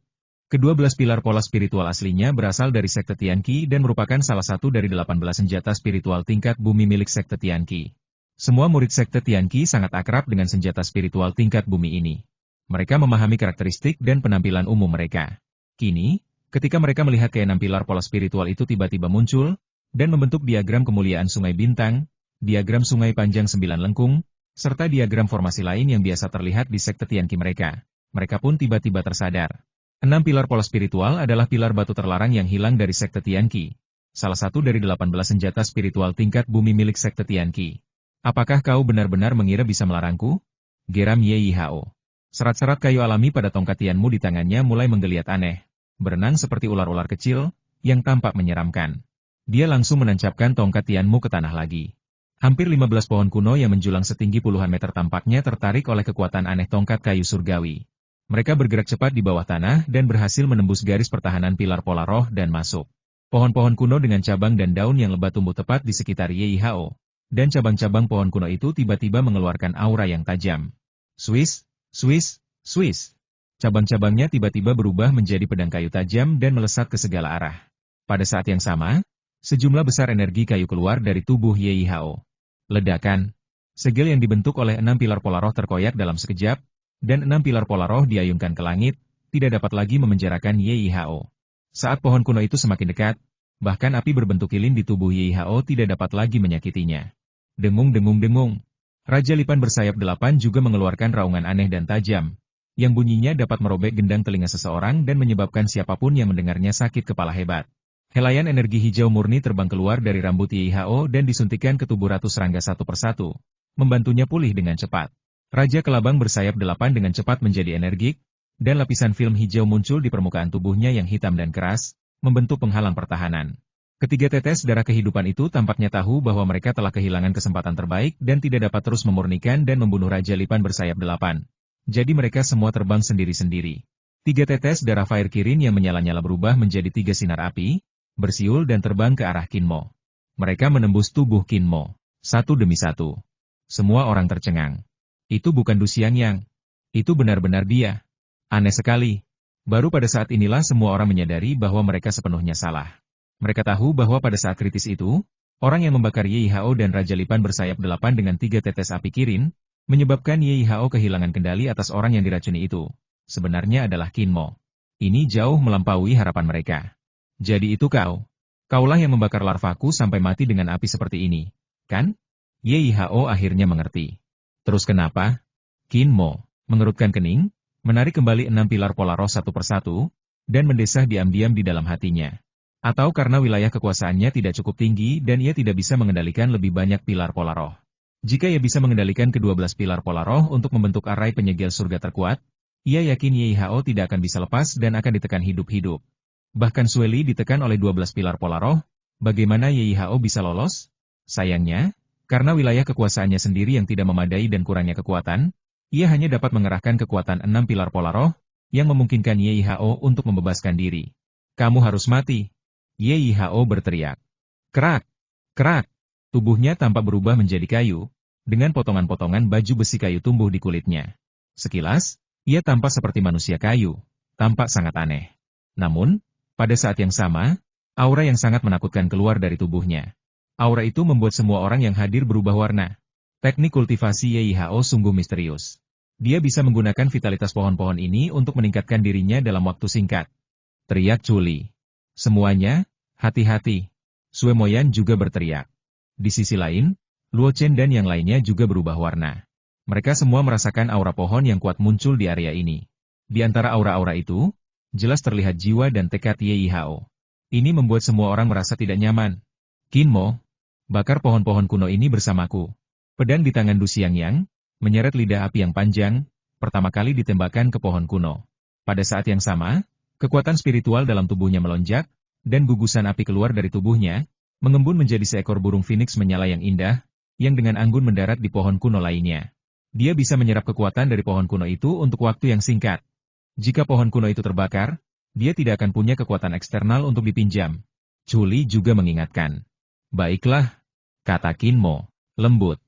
Ke-12 pilar pola spiritual aslinya berasal dari sekte Tianqi dan merupakan salah satu dari 18 senjata spiritual tingkat bumi milik sekte Tianqi. Semua murid sekte Tianqi sangat akrab dengan senjata spiritual tingkat bumi ini. Mereka memahami karakteristik dan penampilan umum mereka. Kini, ketika mereka melihat ke-6 pilar pola spiritual itu tiba-tiba muncul, dan membentuk diagram kemuliaan sungai bintang, diagram sungai panjang 9 lengkung, serta diagram formasi lain yang biasa terlihat di sekte Tianqi mereka. Mereka pun tiba-tiba tersadar. 6 pilar pola spiritual adalah pilar batu terlarang yang hilang dari sekte Tianqi. Salah satu dari 18 senjata spiritual tingkat bumi milik sekte Tianqi. Apakah kau benar-benar mengira bisa melarangku? Geram Ye Hao. Serat-serat kayu alami pada tongkat Tianmu di tangannya mulai menggeliat aneh, berenang seperti ular-ular kecil, yang tampak menyeramkan. Dia langsung menancapkan tongkat Tianmu ke tanah lagi. Hampir 15 pohon kuno yang menjulang setinggi puluhan meter tampaknya tertarik oleh kekuatan aneh tongkat kayu surgawi. Mereka bergerak cepat di bawah tanah dan berhasil menembus garis pertahanan pilar pola roh dan masuk. Pohon-pohon kuno dengan cabang dan daun yang lebat tumbuh tepat di sekitar Ye Hao. Dan cabang-cabang pohon kuno itu tiba-tiba mengeluarkan aura yang tajam. Swiss, Swiss, Swiss. Cabang-cabangnya tiba-tiba berubah menjadi pedang kayu tajam dan melesat ke segala arah. Pada saat yang sama, sejumlah besar energi kayu keluar dari tubuh Ye Hao. Ledakan. Segel yang dibentuk oleh 6 pilar pola roh terkoyak dalam sekejap, dan 6 pilar pola roh diayunkan ke langit, tidak dapat lagi memenjarakan Ye Hao. Saat pohon kuno itu semakin dekat, bahkan api berbentuk lilin di tubuh Ye Hao tidak dapat lagi menyakitinya. Dengung-dengung-dengung. Raja Lipan bersayap 8 juga mengeluarkan raungan aneh dan tajam, yang bunyinya dapat merobek gendang telinga seseorang dan menyebabkan siapapun yang mendengarnya sakit kepala hebat. Helaian energi hijau murni terbang keluar dari rambut Ye Hao dan disuntikkan ke tubuh Ratu Serangga satu persatu, membantunya pulih dengan cepat. Raja Kelabang bersayap 8 dengan cepat menjadi energik, dan lapisan film hijau muncul di permukaan tubuhnya yang hitam dan keras, membentuk penghalang pertahanan. Ketiga tetes darah kehidupan itu tampaknya tahu bahwa mereka telah kehilangan kesempatan terbaik dan tidak dapat terus memurnikan dan membunuh Raja Lipan bersayap 8. Jadi mereka semua terbang sendiri-sendiri. 3 tetes darah Fire Kirin yang menyala-nyala berubah menjadi 3 sinar api, bersiul dan terbang ke arah Qin Mo. Mereka menembus tubuh Qin Mo, satu demi satu. Semua orang tercengang. Itu bukan Du Xiangyang. Itu benar-benar dia. Aneh sekali. Baru pada saat inilah semua orang menyadari bahwa mereka sepenuhnya salah. Mereka tahu bahwa pada saat kritis itu, Orang yang membakar Ye Hao dan Raja Lipan bersayap 8 dengan 3 tetes api Kirin, menyebabkan Ye Hao kehilangan kendali atas orang yang diracuni itu. Sebenarnya adalah Qin Mo. Ini jauh melampaui harapan mereka. Jadi itu kau. Kaulah yang membakar larvaku sampai mati dengan api seperti ini, kan? Ye Hao akhirnya mengerti. Terus kenapa? Qin Mo mengerutkan kening, menarik kembali 6 pilar pola roh satu persatu, dan mendesah diam-diam di dalam hatinya. Atau karena wilayah kekuasaannya tidak cukup tinggi dan ia tidak bisa mengendalikan lebih banyak pilar pola roh. Jika ia bisa mengendalikan ke-12 pilar pola roh untuk membentuk arai penyegel surga terkuat, ia yakin Ye Hao tidak akan bisa lepas dan akan ditekan hidup-hidup. Bahkan Sueli ditekan oleh 12 pilar pola roh, bagaimana Ye Hao bisa lolos? Sayangnya, karena wilayah kekuasaannya sendiri yang tidak memadai dan kurangnya kekuatan, ia hanya dapat mengerahkan kekuatan 6 pilar pola roh, yang memungkinkan Ye Hao untuk membebaskan diri. Kamu harus mati. Ye Hao berteriak. Kerak! Kerak! Tubuhnya tampak berubah menjadi kayu, dengan potongan-potongan baju besi kayu tumbuh di kulitnya. Sekilas, ia tampak seperti manusia kayu, tampak sangat aneh. Namun, pada saat yang sama, aura yang sangat menakutkan keluar dari tubuhnya. Aura itu membuat semua orang yang hadir berubah warna. Teknik kultivasi Ye Hao sungguh misterius. Dia bisa menggunakan vitalitas pohon-pohon ini untuk meningkatkan dirinya dalam waktu singkat. Teriak Chuli. Semuanya, hati-hati. Sue Moyan juga berteriak. Di sisi lain, Luo Chen dan yang lainnya juga berubah warna. Mereka semua merasakan aura pohon yang kuat muncul di area ini. Di antara aura-aura itu, jelas terlihat jiwa dan tekad Ye Hao. Ini membuat semua orang merasa tidak nyaman. Qin Mo, bakar pohon-pohon kuno ini bersamaku. Pedang di tangan Du Xiangyang, menyeret lidah api yang panjang, pertama kali ditembakkan ke pohon kuno. Pada saat yang sama, kekuatan spiritual dalam tubuhnya melonjak, dan gugusan api keluar dari tubuhnya, mengembun menjadi seekor burung phoenix menyala yang indah, yang dengan anggun mendarat di pohon kuno lainnya. Dia bisa menyerap kekuatan dari pohon kuno itu untuk waktu yang singkat. Jika pohon kuno itu terbakar, dia tidak akan punya kekuatan eksternal untuk dipinjam. Chuli juga mengingatkan. Baiklah, kata Qin Mo, lembut.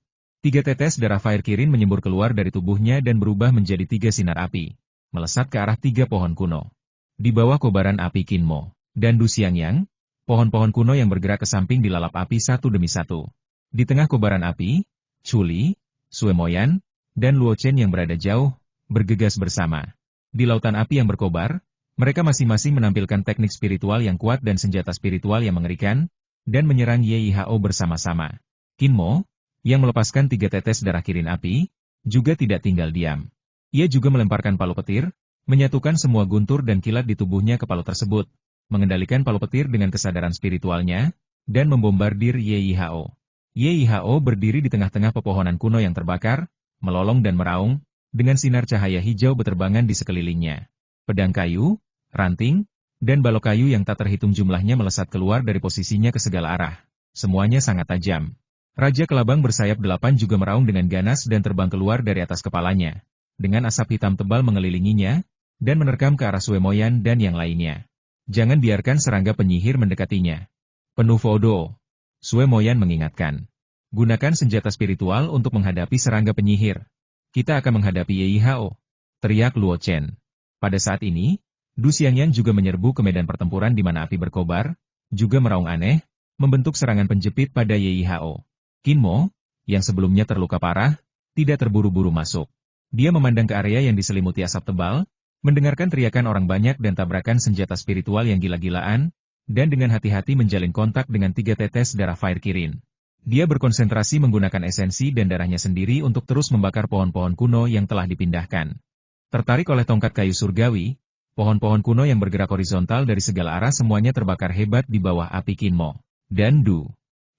3 tetes darah Fire Kirin menyembur keluar dari tubuhnya dan berubah menjadi 3 sinar api, melesat ke arah 3 pohon kuno. Di bawah kobaran api Qin Mo dan Du Xiangyang, pohon-pohon kuno yang bergerak ke samping dilalap api satu demi satu. Di tengah kobaran api, Chuli, Sue Moyan, dan Luo Chen yang berada jauh, bergegas bersama. Di lautan api yang berkobar, mereka masing-masing menampilkan teknik spiritual yang kuat dan senjata spiritual yang mengerikan, dan menyerang Ye Hao bersama-sama. Qin Mo, yang melepaskan 3 tetes darah Kirin api, juga tidak tinggal diam. Ia juga melemparkan palu petir, menyatukan semua guntur dan kilat di tubuhnya ke palu tersebut, mengendalikan palu petir dengan kesadaran spiritualnya, dan membombardir Ye Hao. Ye Hao berdiri di tengah-tengah pepohonan kuno yang terbakar, melolong dan meraung, dengan sinar cahaya hijau beterbangan di sekelilingnya. Pedang kayu, ranting, dan balok kayu yang tak terhitung jumlahnya melesat keluar dari posisinya ke segala arah. Semuanya sangat tajam. Raja Kelabang bersayap 8 juga meraung dengan ganas dan terbang keluar dari atas kepalanya, dengan asap hitam tebal mengelilinginya, dan menerkam ke arah Sue Moyan dan yang lainnya. Jangan biarkan serangga penyihir mendekatinya. Penuh Fodo. Sue Moyan mengingatkan. Gunakan senjata spiritual untuk menghadapi serangga penyihir. Kita akan menghadapi Ye Hao. Teriak Luo Chen. Pada saat ini, Du Xiangyang juga menyerbu ke medan pertempuran di mana api berkobar, juga meraung aneh, membentuk serangan penjepit pada Ye Hao. Qin Mo, yang sebelumnya terluka parah, tidak terburu-buru masuk. Dia memandang ke area yang diselimuti asap tebal, mendengarkan teriakan orang banyak dan tabrakan senjata spiritual yang gila-gilaan, dan dengan hati-hati menjalin kontak dengan 3 tetes darah Fire Kirin. Dia berkonsentrasi menggunakan esensi dan darahnya sendiri untuk terus membakar pohon-pohon kuno yang telah dipindahkan. Tertarik oleh tongkat kayu surgawi, pohon-pohon kuno yang bergerak horizontal dari segala arah semuanya terbakar hebat di bawah api Qin Mo dan Du.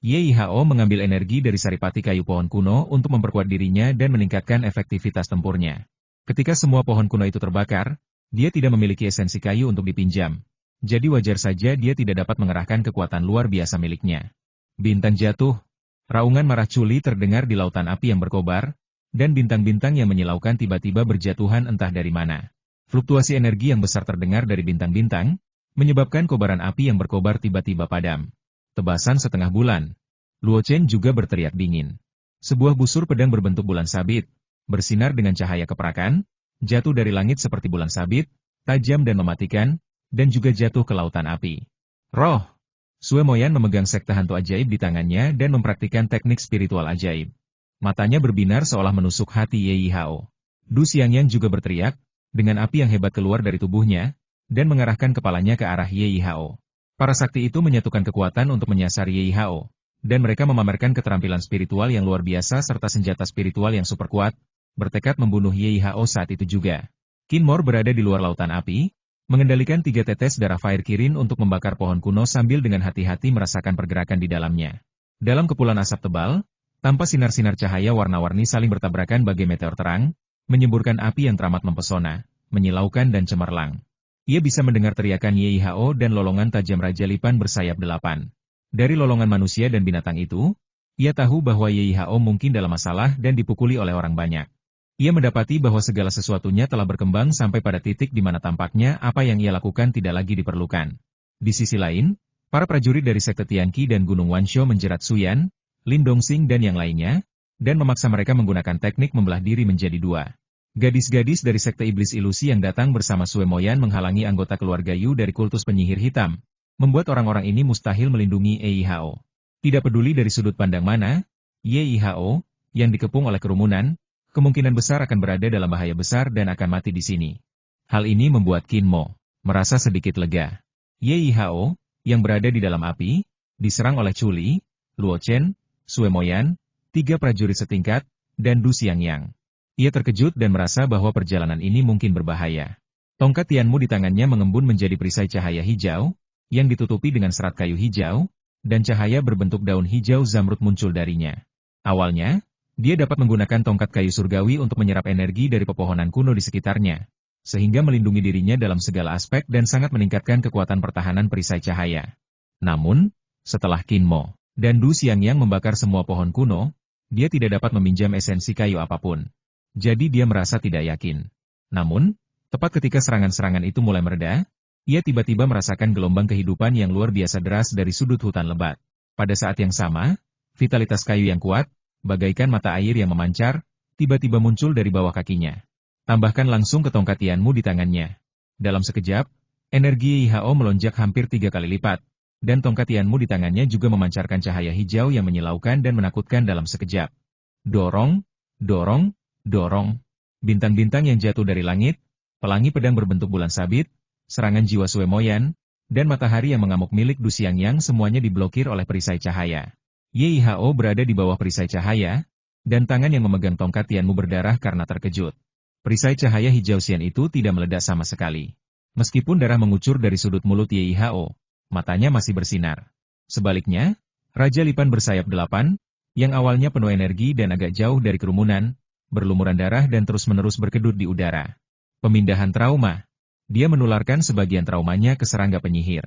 Ye Hao mengambil energi dari saripati kayu pohon kuno untuk memperkuat dirinya dan meningkatkan efektivitas tempurnya. Ketika semua pohon kuno itu terbakar, dia tidak memiliki esensi kayu untuk dipinjam. Jadi wajar saja dia tidak dapat mengerahkan kekuatan luar biasa miliknya. Bintang jatuh. Raungan marah Chuli terdengar di lautan api yang berkobar, dan bintang-bintang yang menyilaukan tiba-tiba berjatuhan entah dari mana. Fluktuasi energi yang besar terdengar dari bintang-bintang, menyebabkan kobaran api yang berkobar tiba-tiba padam. Tebasan setengah bulan. Luo Chen juga berteriak dingin. Sebuah busur pedang berbentuk bulan sabit, bersinar dengan cahaya keperakan, jatuh dari langit seperti bulan sabit, tajam dan mematikan, dan juga jatuh ke lautan api. Roh! Sue Moyan memegang sekte hantu ajaib di tangannya dan mempraktikkan teknik spiritual ajaib. Matanya berbinar seolah menusuk hati Ye Yihao. Du Xiangyang juga berteriak, dengan api yang hebat keluar dari tubuhnya, dan mengarahkan kepalanya ke arah Ye Yihao. Para sakti itu menyatukan kekuatan untuk menyasar Ye Yihao, dan mereka memamerkan keterampilan spiritual yang luar biasa serta senjata spiritual yang super kuat, bertekad membunuh Ye Yihao saat itu juga. Qin Mor berada di luar lautan api, mengendalikan 3 tetes darah Fire Kirin untuk membakar pohon kuno sambil dengan hati-hati merasakan pergerakan di dalamnya. Dalam kepulan asap tebal, tanpa sinar-sinar cahaya warna-warni saling bertabrakan bagai meteor terang, menyemburkan api yang teramat mempesona, menyilaukan dan cemerlang. Ia bisa mendengar teriakan Ye Yihao dan lolongan tajam Raja Lipan bersayap 8. Dari lolongan manusia dan binatang itu, ia tahu bahwa Ye Yihao mungkin dalam masalah dan dipukuli oleh orang banyak. Ia mendapati bahwa segala sesuatunya telah berkembang sampai pada titik di mana tampaknya apa yang ia lakukan tidak lagi diperlukan. Di sisi lain, para prajurit dari sekte Tianqi dan Gunung Wanshou menjerat Suyan, Lin Dongxing dan yang lainnya, dan memaksa mereka menggunakan teknik membelah diri menjadi 2. Gadis-gadis dari sekte iblis ilusi yang datang bersama Sue Moyan menghalangi anggota keluarga Yu dari kultus penyihir hitam, membuat orang-orang ini mustahil melindungi Ye Yihao. Tidak peduli dari sudut pandang mana, Ye Yihao, yang dikepung oleh kerumunan, kemungkinan besar akan berada dalam bahaya besar dan akan mati di sini. Hal ini membuat Qin Mo merasa sedikit lega. Ye Yihao, yang berada di dalam api, diserang oleh Chuli, Luo Chen, Sue Moyan, 3 prajurit setingkat, dan Du Xiangyang. Ia terkejut dan merasa bahwa perjalanan ini mungkin berbahaya. Tongkat Tianmu di tangannya mengembun menjadi perisai cahaya hijau, yang ditutupi dengan serat kayu hijau, dan cahaya berbentuk daun hijau zamrud muncul darinya. Awalnya, dia dapat menggunakan tongkat kayu surgawi untuk menyerap energi dari pepohonan kuno di sekitarnya, sehingga melindungi dirinya dalam segala aspek dan sangat meningkatkan kekuatan pertahanan perisai cahaya. Namun, setelah Qin Mo dan Du Xiangyang membakar semua pohon kuno, dia tidak dapat meminjam esensi kayu apapun. Jadi dia merasa tidak yakin. Namun, tepat ketika serangan-serangan itu mulai mereda, ia tiba-tiba merasakan gelombang kehidupan yang luar biasa deras dari sudut hutan lebat. Pada saat yang sama, vitalitas kayu yang kuat, bagaikan mata air yang memancar, tiba-tiba muncul dari bawah kakinya. Tambahkan langsung ke tongkat Tianmu di tangannya. Dalam sekejap, energi Yihao melonjak hampir 3 kali lipat, dan tongkat Tianmu di tangannya juga memancarkan cahaya hijau yang menyilaukan dan menakutkan dalam sekejap. Dorong, dorong, dorong. Bintang-bintang yang jatuh dari langit, pelangi pedang berbentuk bulan sabit, serangan jiwa Sue Moyan, dan matahari yang mengamuk milik Du Xiangyang semuanya diblokir oleh perisai cahaya. Ye Yihao berada di bawah perisai cahaya, dan tangan yang memegang tongkat Tianmu berdarah karena terkejut. Perisai cahaya hijau sian itu tidak meledak sama sekali. Meskipun darah mengucur dari sudut mulut Ye Yihao, matanya masih bersinar. Sebaliknya, Raja Lipan bersayap 8, yang awalnya penuh energi dan agak jauh dari kerumunan, berlumuran darah dan terus-menerus berkedut di udara. Pemindahan trauma. Dia menularkan sebagian traumanya ke serangga penyihir.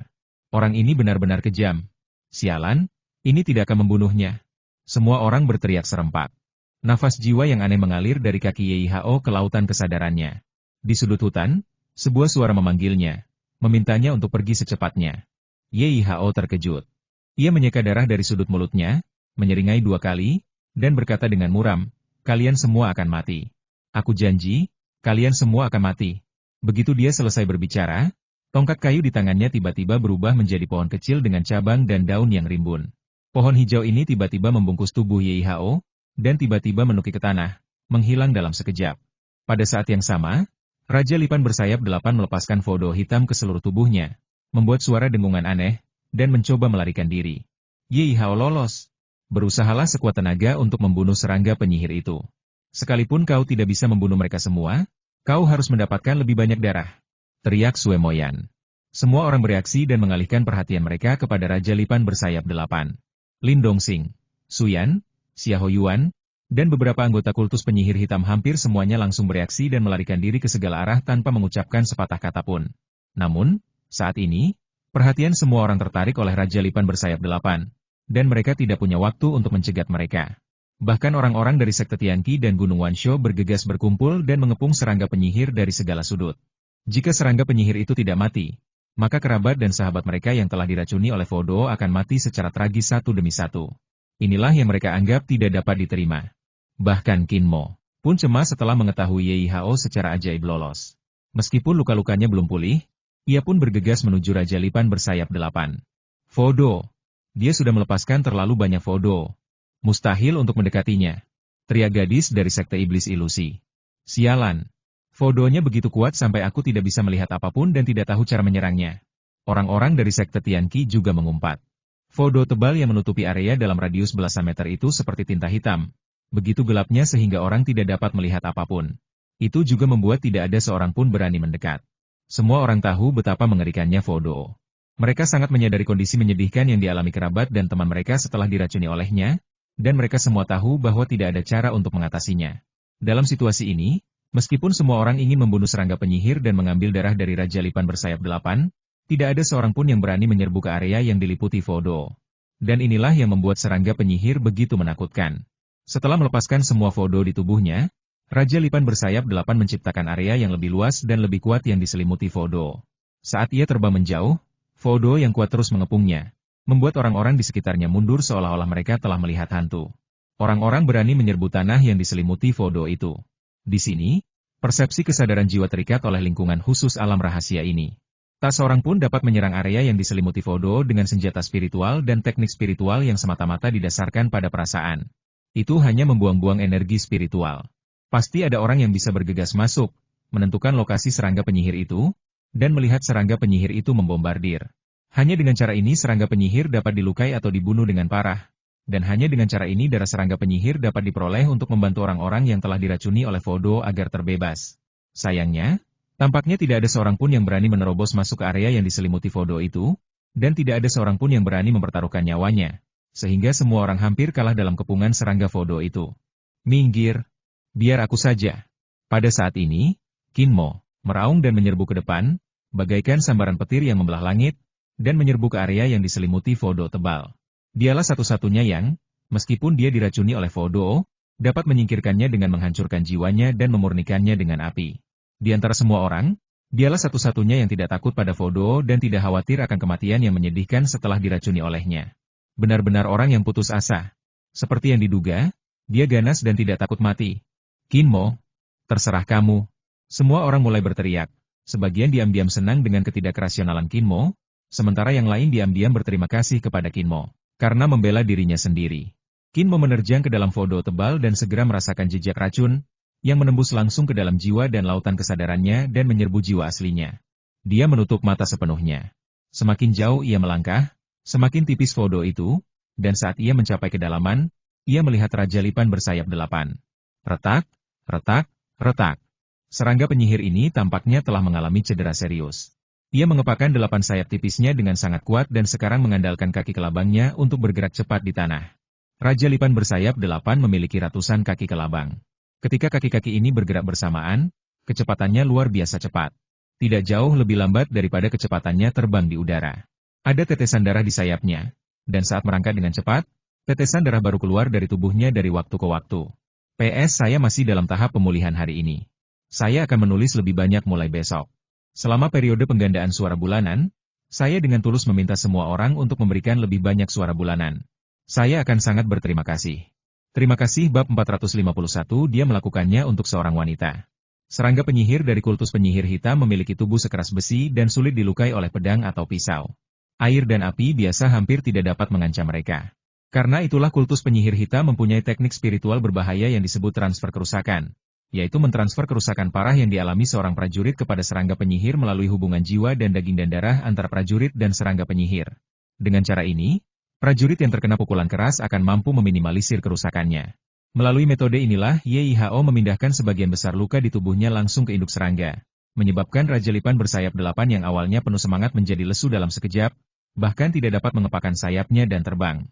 Orang ini benar-benar kejam. Sialan, ini tidak akan membunuhnya. Semua orang berteriak serempak. Nafas jiwa yang aneh mengalir dari kaki Ye Yihao ke lautan kesadarannya. Di sudut hutan, sebuah suara memanggilnya, memintanya untuk pergi secepatnya. Ye Yihao terkejut. Ia menyeka darah dari sudut mulutnya, menyeringai 2 kali, dan berkata dengan muram, "Kalian semua akan mati. Aku janji, kalian semua akan mati." Begitu dia selesai berbicara, tongkat kayu di tangannya tiba-tiba berubah menjadi pohon kecil dengan cabang dan daun yang rimbun. Pohon hijau ini tiba-tiba membungkus tubuh Ye Yihao, dan tiba-tiba menukik ke tanah, menghilang dalam sekejap. Pada saat yang sama, Raja Lipan bersayap 8 melepaskan fodo hitam ke seluruh tubuhnya, membuat suara dengungan aneh, dan mencoba melarikan diri. Ye Yihao lolos. Berusahalah sekuat tenaga untuk membunuh serangga penyihir itu. Sekalipun kau tidak bisa membunuh mereka semua, kau harus mendapatkan lebih banyak darah. Teriak Sue Moyan. Semua orang bereaksi dan mengalihkan perhatian mereka kepada Raja Lipan bersayap 8. Lin Dongxing, Suyan, Xiahou Yuan, dan beberapa anggota kultus penyihir hitam hampir semuanya langsung bereaksi dan melarikan diri ke segala arah tanpa mengucapkan sepatah kata pun. Namun, saat ini, perhatian semua orang tertarik oleh Raja Lipan bersayap 8, dan mereka tidak punya waktu untuk mencegat mereka. Bahkan orang-orang dari sekte Tianqi dan Gunung Wanshou bergegas berkumpul dan mengepung serangga penyihir dari segala sudut. Jika serangga penyihir itu tidak mati, maka kerabat dan sahabat mereka yang telah diracuni oleh Fodo akan mati secara tragis satu demi satu. Inilah yang mereka anggap tidak dapat diterima. Bahkan Qin Mo pun cemas setelah mengetahui Ye Yihao secara ajaib lolos. Meskipun luka-lukanya belum pulih, ia pun bergegas menuju Raja Lipan bersayap 8. Fodo. Dia sudah melepaskan terlalu banyak Fodo. Mustahil untuk mendekatinya. Teriak gadis dari sekte iblis ilusi. Sialan. Fodonya begitu kuat sampai aku tidak bisa melihat apapun dan tidak tahu cara menyerangnya. Orang-orang dari sekte Tianqi juga mengumpat. Fodo tebal yang menutupi area dalam radius belasan meter itu seperti tinta hitam. Begitu gelapnya sehingga orang tidak dapat melihat apapun. Itu juga membuat tidak ada seorang pun berani mendekat. Semua orang tahu betapa mengerikannya Fodo. Mereka sangat menyadari kondisi menyedihkan yang dialami kerabat dan teman mereka setelah diracuni olehnya, dan mereka semua tahu bahwa tidak ada cara untuk mengatasinya. Dalam situasi ini, meskipun semua orang ingin membunuh serangga penyihir dan mengambil darah dari Raja Lipan bersayap 8, tidak ada seorang pun yang berani menyerbu ke area yang diliputi Fodo. Dan inilah yang membuat serangga penyihir begitu menakutkan. Setelah melepaskan semua Fodo di tubuhnya, Raja Lipan bersayap 8 menciptakan area yang lebih luas dan lebih kuat yang diselimuti Fodo. Saat ia terbang menjauh, Fodo yang kuat terus mengepungnya, membuat orang-orang di sekitarnya mundur seolah-olah mereka telah melihat hantu. Orang-orang berani menyerbu tanah yang diselimuti Fodo itu. Di sini, persepsi kesadaran jiwa terikat oleh lingkungan khusus alam rahasia ini. Tak seorang pun dapat menyerang area yang diselimuti Fodo dengan senjata spiritual dan teknik spiritual yang semata-mata didasarkan pada perasaan. Itu hanya membuang-buang energi spiritual. Pasti ada orang yang bisa bergegas masuk, menentukan lokasi serangga penyihir itu, dan melihat serangga penyihir itu membombardir. Hanya dengan cara ini serangga penyihir dapat dilukai atau dibunuh dengan parah. Dan hanya dengan cara ini darah serangga penyihir dapat diperoleh untuk membantu orang-orang yang telah diracuni oleh Fodo agar terbebas. Sayangnya, tampaknya tidak ada seorang pun yang berani menerobos masuk ke area yang diselimuti Fodo itu, dan tidak ada seorang pun yang berani mempertaruhkan nyawanya, sehingga semua orang hampir kalah dalam kepungan serangga Fodo itu. Minggir, biar aku saja. Pada saat ini, Kinmo meraung dan menyerbu ke depan, bagaikan sambaran petir yang membelah langit, dan menyerbu ke area yang diselimuti Fodo tebal. Dialah satu-satunya yang, meskipun dia diracuni oleh Fodo, dapat menyingkirkannya dengan menghancurkan jiwanya dan memurnikannya dengan api. Di antara semua orang, dialah satu-satunya yang tidak takut pada Fodo dan tidak khawatir akan kematian yang menyedihkan setelah diracuni olehnya. Benar-benar orang yang putus asa. Seperti yang diduga, dia ganas dan tidak takut mati. Kinmo, terserah kamu. Semua orang mulai berteriak. Sebagian diam-diam senang dengan ketidakrasionalan Kinmo, sementara yang lain diam-diam berterima kasih kepada Kinmo karena membela dirinya sendiri. Kinmo menerjang ke dalam Fodo tebal dan segera merasakan jejak racun, yang menembus langsung ke dalam jiwa dan lautan kesadarannya dan menyerbu jiwa aslinya. Dia menutup mata sepenuhnya. Semakin jauh ia melangkah, semakin tipis Fodo itu, dan saat ia mencapai kedalaman, ia melihat Raja Lipan bersayap 8. Retak, retak, retak. Serangga penyihir ini tampaknya telah mengalami cedera serius. Ia mengepakkan 8 sayap tipisnya dengan sangat kuat dan sekarang mengandalkan kaki kelabangnya untuk bergerak cepat di tanah. Raja Lipan bersayap 8 memiliki ratusan kaki kelabang. Ketika kaki-kaki ini bergerak bersamaan, kecepatannya luar biasa cepat. Tidak jauh lebih lambat daripada kecepatannya terbang di udara. Ada tetesan darah di sayapnya, dan saat merangkak dengan cepat, tetesan darah baru keluar dari tubuhnya dari waktu ke waktu. PS saya masih dalam tahap pemulihan hari ini. Saya akan menulis lebih banyak mulai besok. Selama periode penggandaan suara bulanan, saya dengan tulus meminta semua orang untuk memberikan lebih banyak suara bulanan. Saya akan sangat berterima kasih. Terima kasih bab 451 dia melakukannya untuk seorang wanita. Serangga penyihir dari kultus penyihir hitam memiliki tubuh sekeras besi dan sulit dilukai oleh pedang atau pisau. Air dan api biasa hampir tidak dapat mengancam mereka. Karena itulah kultus penyihir hitam mempunyai teknik spiritual berbahaya yang disebut transfer kerusakan. Yaitu mentransfer kerusakan parah yang dialami seorang prajurit kepada serangga penyihir melalui hubungan jiwa dan daging dan darah antara prajurit dan serangga penyihir. Dengan cara ini, prajurit yang terkena pukulan keras akan mampu meminimalisir kerusakannya. Melalui metode inilah, YIHO memindahkan sebagian besar luka di tubuhnya langsung ke induk serangga, menyebabkan Raja Lipan bersayap 8 yang awalnya penuh semangat menjadi lesu dalam sekejap, bahkan tidak dapat mengepakkan sayapnya dan terbang.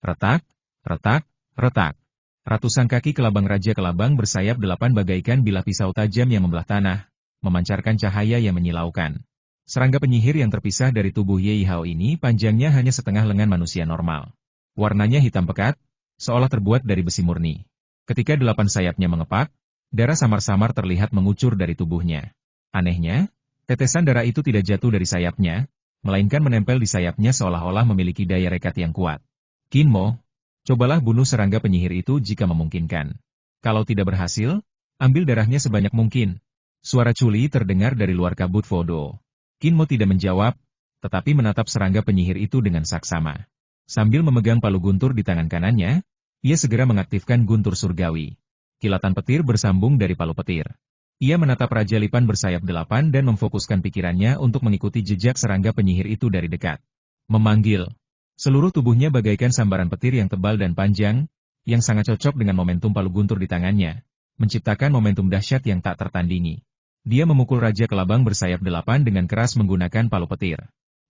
Retak, retak, retak. Ratusan kaki kelabang Raja Kelabang bersayap 8 bagaikan bilah pisau tajam yang membelah tanah, memancarkan cahaya yang menyilaukan. Serangga penyihir yang terpisah dari tubuh YIHO ini panjangnya hanya setengah lengan manusia normal. Warnanya hitam pekat, seolah terbuat dari besi murni. Ketika 8 sayapnya mengepak, darah samar-samar terlihat mengucur dari tubuhnya. Anehnya, tetesan darah itu tidak jatuh dari sayapnya, melainkan menempel di sayapnya seolah-olah memiliki daya rekat yang kuat. Kinmo, cobalah bunuh serangga penyihir itu jika memungkinkan. Kalau tidak berhasil, ambil darahnya sebanyak mungkin. Suara Culi terdengar dari luar kabut Fodo. Kinmo tidak menjawab, tetapi menatap serangga penyihir itu dengan saksama. Sambil memegang palu guntur di tangan kanannya, ia segera mengaktifkan guntur surgawi. Kilatan petir bersambung dari palu petir. Ia menatap Raja Lipan bersayap 8 dan memfokuskan pikirannya untuk mengikuti jejak serangga penyihir itu dari dekat. Memanggil. Seluruh tubuhnya bagaikan sambaran petir yang tebal dan panjang, yang sangat cocok dengan momentum palu guntur di tangannya, menciptakan momentum dahsyat yang tak tertandingi. Dia memukul Raja Kelabang bersayap 8 dengan keras menggunakan palu petir.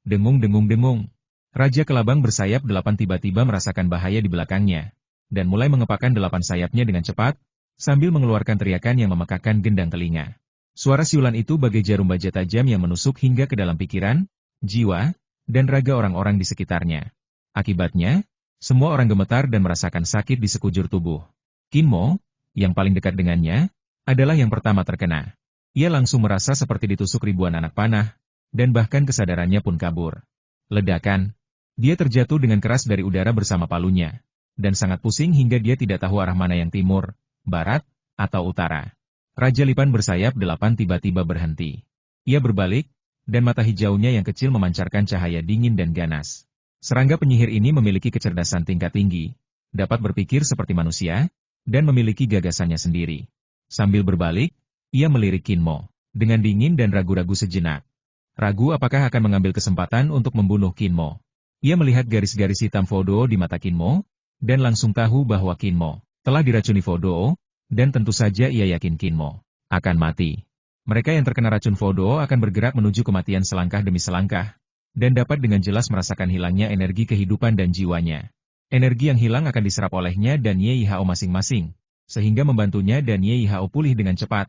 Dengung-dengung-dengung. Raja Kelabang bersayap 8 tiba-tiba merasakan bahaya di belakangnya, dan mulai mengepakkan 8 sayapnya dengan cepat, sambil mengeluarkan teriakan yang memekakkan gendang telinga. Suara siulan itu bagai jarum baja tajam yang menusuk hingga ke dalam pikiran, jiwa, dan raga orang-orang di sekitarnya. Akibatnya, semua orang gemetar dan merasakan sakit di sekujur tubuh. Kinmo, yang paling dekat dengannya, adalah yang pertama terkena. Ia langsung merasa seperti ditusuk ribuan anak panah, dan bahkan kesadarannya pun kabur. Ledakan. Dia terjatuh dengan keras dari udara bersama palunya, dan sangat pusing hingga dia tidak tahu arah mana yang timur, barat, atau utara. Raja Lipan bersayap 8 tiba-tiba berhenti. Ia berbalik, dan mata hijaunya yang kecil memancarkan cahaya dingin dan ganas. Serangga penyihir ini memiliki kecerdasan tingkat tinggi, dapat berpikir seperti manusia, dan memiliki gagasannya sendiri. Sambil berbalik, ia melirik Kinmo, dengan dingin dan ragu-ragu sejenak. Ragu apakah akan mengambil kesempatan untuk membunuh Kinmo. Ia melihat garis-garis hitam Fodo di mata Kinmo, dan langsung tahu bahwa Kinmo telah diracuni Fodo, dan tentu saja ia yakin Kinmo akan mati. Mereka yang terkena racun Fodo akan bergerak menuju kematian selangkah demi selangkah, dan dapat dengan jelas merasakan hilangnya energi kehidupan dan jiwanya. Energi yang hilang akan diserap olehnya dan YIHO masing-masing, sehingga membantunya dan YIHO pulih dengan cepat.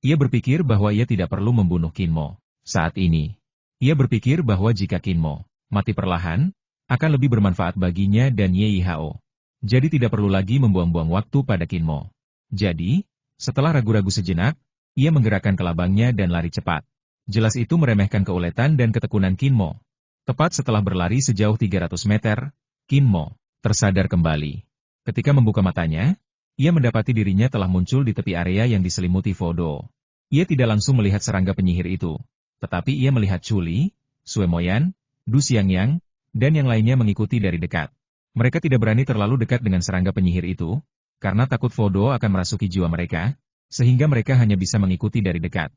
Ia berpikir bahwa ia tidak perlu membunuh Kinmo saat ini. Ia berpikir bahwa jika Kinmo mati perlahan, akan lebih bermanfaat baginya dan YIHO. Jadi tidak perlu lagi membuang-buang waktu pada Kinmo. Jadi, setelah ragu-ragu sejenak, ia menggerakkan kelabangnya dan lari cepat. Jelas itu meremehkan keuletan dan ketekunan Kinmo. Tepat setelah berlari sejauh 300 meter, Kinmo tersadar kembali. Ketika membuka matanya, ia mendapati dirinya telah muncul di tepi area yang diselimuti Fodo. Ia tidak langsung melihat serangga penyihir itu, tetapi ia melihat Chuli, Suemoyan, Du Xiangyang, dan yang lainnya mengikuti dari dekat. Mereka tidak berani terlalu dekat dengan serangga penyihir itu, karena takut Fodo akan merasuki jiwa mereka, sehingga mereka hanya bisa mengikuti dari dekat.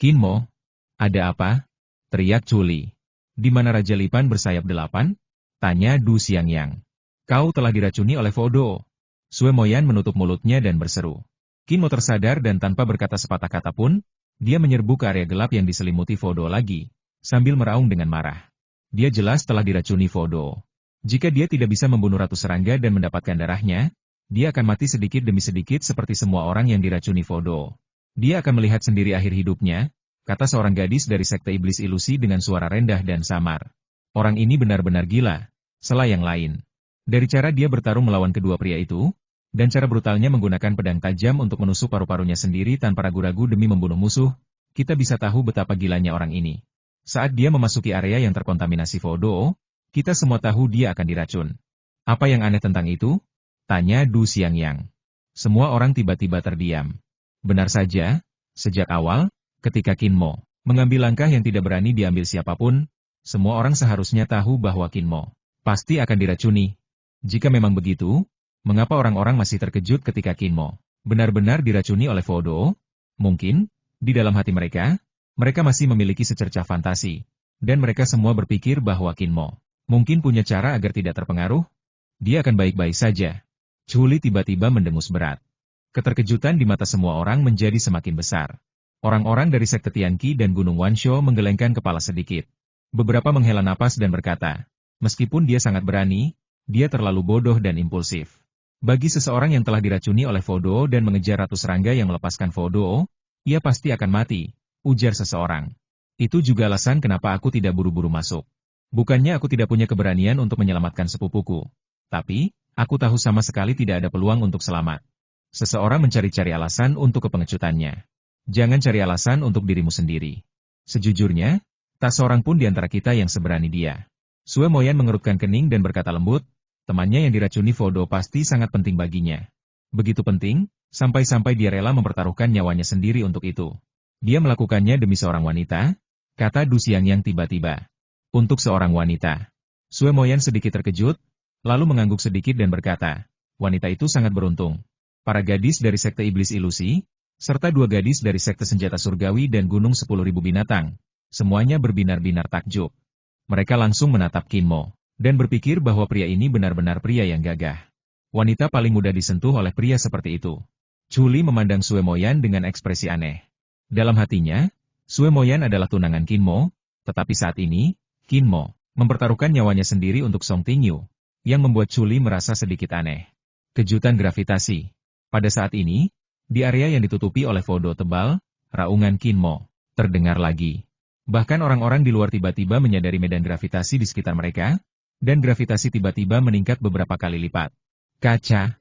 Kinmo, ada apa? Teriak Chuli. Di mana Raja Lipan bersayap 8? Tanya Du Xiangyang. Kau telah diracuni oleh Fodo. Suemoyan menutup mulutnya dan berseru. Kinmo tersadar dan tanpa berkata sepatah kata pun, dia menyerbu ke area gelap yang diselimuti Fodo lagi, sambil meraung dengan marah. Dia jelas telah diracuni Fodo. Jika dia tidak bisa membunuh Ratu Serangga dan mendapatkan darahnya, dia akan mati sedikit demi sedikit seperti semua orang yang diracuni Fodo. Dia akan melihat sendiri akhir hidupnya, kata seorang gadis dari sekte iblis ilusi dengan suara rendah dan samar. Orang ini benar-benar gila, sela yang lain. Dari cara dia bertarung melawan kedua pria itu, dan cara brutalnya menggunakan pedang tajam untuk menusuk paru-parunya sendiri tanpa ragu-ragu demi membunuh musuh, kita bisa tahu betapa gilanya orang ini. Saat dia memasuki area yang terkontaminasi Fodo, kita semua tahu dia akan diracun. Apa yang aneh tentang itu? Tanya Du Xiangyang. Semua orang tiba-tiba terdiam. Benar saja, sejak awal, ketika Kinmo mengambil langkah yang tidak berani diambil siapapun, semua orang seharusnya tahu bahwa Kinmo pasti akan diracuni. Jika memang begitu, mengapa orang-orang masih terkejut ketika Kinmo benar-benar diracuni oleh Fodo? Mungkin, di dalam hati mereka masih memiliki secercah fantasi, dan mereka semua berpikir bahwa Kinmo mungkin punya cara agar tidak terpengaruh. Dia akan baik-baik saja. Chuli tiba-tiba mendengus berat. Keterkejutan di mata semua orang menjadi semakin besar. Orang-orang dari sekte Tianqi dan Gunung Wansho menggelengkan kepala sedikit. Beberapa menghela napas dan berkata, meskipun dia sangat berani, dia terlalu bodoh dan impulsif. Bagi seseorang yang telah diracuni oleh Fodo dan mengejar Ratu Serangga yang melepaskan Fodo, ia pasti akan mati, ujar seseorang. Itu juga alasan kenapa aku tidak buru-buru masuk. Bukannya aku tidak punya keberanian untuk menyelamatkan sepupuku. Tapi, aku tahu sama sekali tidak ada peluang untuk selamat. Seseorang mencari-cari alasan untuk kepengecutannya. Jangan cari alasan untuk dirimu sendiri. Sejujurnya, tak seorang pun di antara kita yang seberani dia. Suemoyan mengerutkan kening dan berkata lembut, temannya yang diracuni Fodo pasti sangat penting baginya. Begitu penting, sampai-sampai dia rela mempertaruhkan nyawanya sendiri untuk itu. Dia melakukannya demi seorang wanita, kata Du Xiangyang tiba-tiba. Untuk seorang wanita. Sue Moyan sedikit terkejut, lalu mengangguk sedikit dan berkata, wanita itu sangat beruntung. Para gadis dari sekte iblis ilusi, serta 2 gadis dari sekte senjata surgawi dan gunung 10.000 binatang. Semuanya berbinar-binar takjub. Mereka langsung menatap Qin Mo, dan berpikir bahwa pria ini benar-benar pria yang gagah. Wanita paling mudah disentuh oleh pria seperti itu. Chuli memandang Sue Moyan dengan ekspresi aneh. Dalam hatinya, Sue Moyan adalah tunangan Qin Mo, tetapi saat ini, Qin Mo mempertaruhkan nyawanya sendiri untuk Song Tingyu, yang membuat Chuli merasa sedikit aneh. Kejutan gravitasi. Pada saat ini, di area yang ditutupi oleh fodo tebal, raungan Qin Mo terdengar lagi. Bahkan orang-orang di luar tiba-tiba menyadari medan gravitasi di sekitar mereka, dan gravitasi tiba-tiba meningkat beberapa kali lipat. Kaca.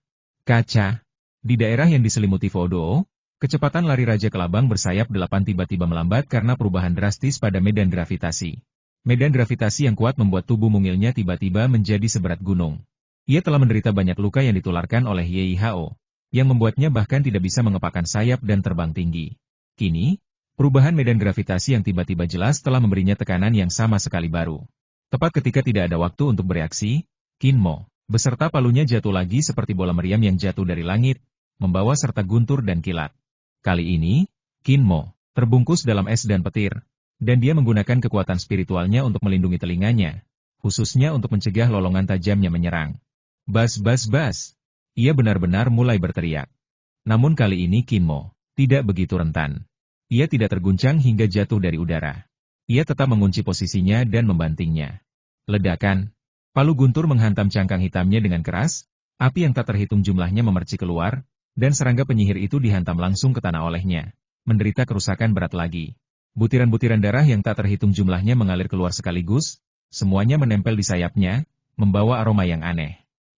Di daerah yang diselimuti fodo, kecepatan lari Raja Kelabang bersayap 8 tiba-tiba melambat karena perubahan drastis pada medan gravitasi. Medan gravitasi yang kuat membuat tubuh mungilnya tiba-tiba menjadi seberat gunung. Ia telah menderita banyak luka yang ditularkan oleh Ye Hao, yang membuatnya bahkan tidak bisa mengepakkan sayap dan terbang tinggi. Kini, perubahan medan gravitasi yang tiba-tiba jelas telah memberinya tekanan yang sama sekali baru. Tepat ketika tidak ada waktu untuk bereaksi, Qin Mo beserta palunya jatuh lagi seperti bola meriam yang jatuh dari langit, membawa serta guntur dan kilat. Kali ini, Qin Mo terbungkus dalam es dan petir, dan dia menggunakan kekuatan spiritualnya untuk melindungi telinganya, khususnya untuk mencegah lolongan tajamnya menyerang. Bas. Ia benar-benar mulai berteriak. Namun kali ini Qin Mo tidak begitu rentan. Ia tidak terguncang hingga jatuh dari udara. Ia tetap mengunci posisinya dan membantingnya. Ledakan. Palu guntur menghantam cangkang hitamnya dengan keras, api yang tak terhitung jumlahnya memercik keluar, dan serangga penyihir itu dihantam langsung ke tanah olehnya. Menderita kerusakan berat lagi. Butiran-butiran darah yang tak terhitung jumlahnya mengalir keluar sekaligus, semuanya menempel di sayapnya, membawa aroma yang aneh.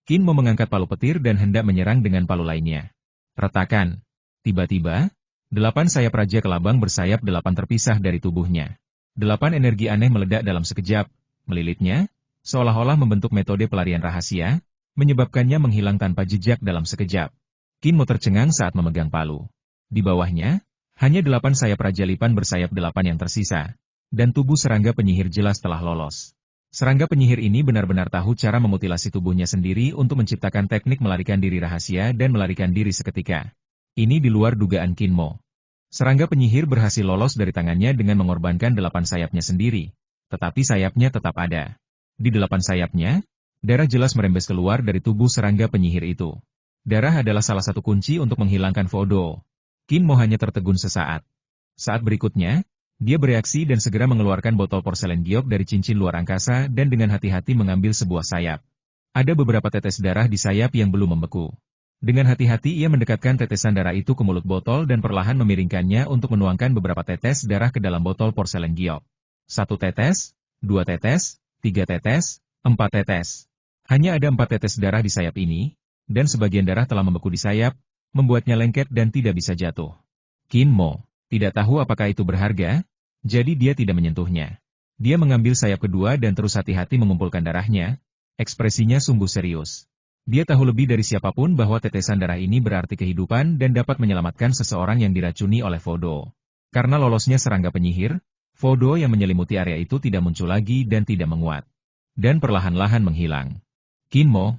Qin Mo mengangkat palu petir dan hendak menyerang dengan palu lainnya. Retakan. Tiba-tiba, 8 sayap Raja Kelabang bersayap 8 terpisah dari tubuhnya. 8 energi aneh meledak dalam sekejap, melilitnya, seolah-olah membentuk metode pelarian rahasia, menyebabkannya menghilang tanpa jejak dalam sekejap. Qin Mo tercengang saat memegang palu. Di bawahnya, hanya 8 sayap Raja Lipan bersayap 8 yang tersisa, dan tubuh serangga penyihir jelas telah lolos. Serangga penyihir ini benar-benar tahu cara memutilasi tubuhnya sendiri untuk menciptakan teknik melarikan diri rahasia dan melarikan diri seketika. Ini di luar dugaan Qin Mo. Serangga penyihir berhasil lolos dari tangannya dengan mengorbankan 8 sayapnya sendiri, tetapi sayapnya tetap ada. Di 8 sayapnya, darah jelas merembes keluar dari tubuh serangga penyihir itu. Darah adalah salah satu kunci untuk menghilangkan fodo. Qin Mo hanya tertegun sesaat. Saat berikutnya, dia bereaksi dan segera mengeluarkan botol porselen giok dari cincin luar angkasa dan dengan hati-hati mengambil sebuah sayap. Ada beberapa tetes darah di sayap yang belum membeku. Dengan hati-hati ia mendekatkan tetesan darah itu ke mulut botol dan perlahan memiringkannya untuk menuangkan beberapa tetes darah ke dalam botol porselen giok. 1 tetes, 2 tetes, 3 tetes, 4 tetes. Hanya ada 4 tetes darah di sayap ini, dan sebagian darah telah membeku di sayap, membuatnya lengket dan tidak bisa jatuh. Qin Mo tidak tahu apakah itu berharga, jadi dia tidak menyentuhnya. Dia mengambil sayap kedua dan terus hati-hati mengumpulkan darahnya, ekspresinya sungguh serius. Dia tahu lebih dari siapapun bahwa tetesan darah ini berarti kehidupan dan dapat menyelamatkan seseorang yang diracuni oleh fodo. Karena lolosnya serangga penyihir, fodo yang menyelimuti area itu tidak muncul lagi dan tidak menguat. Dan perlahan-lahan menghilang. Qin Mo,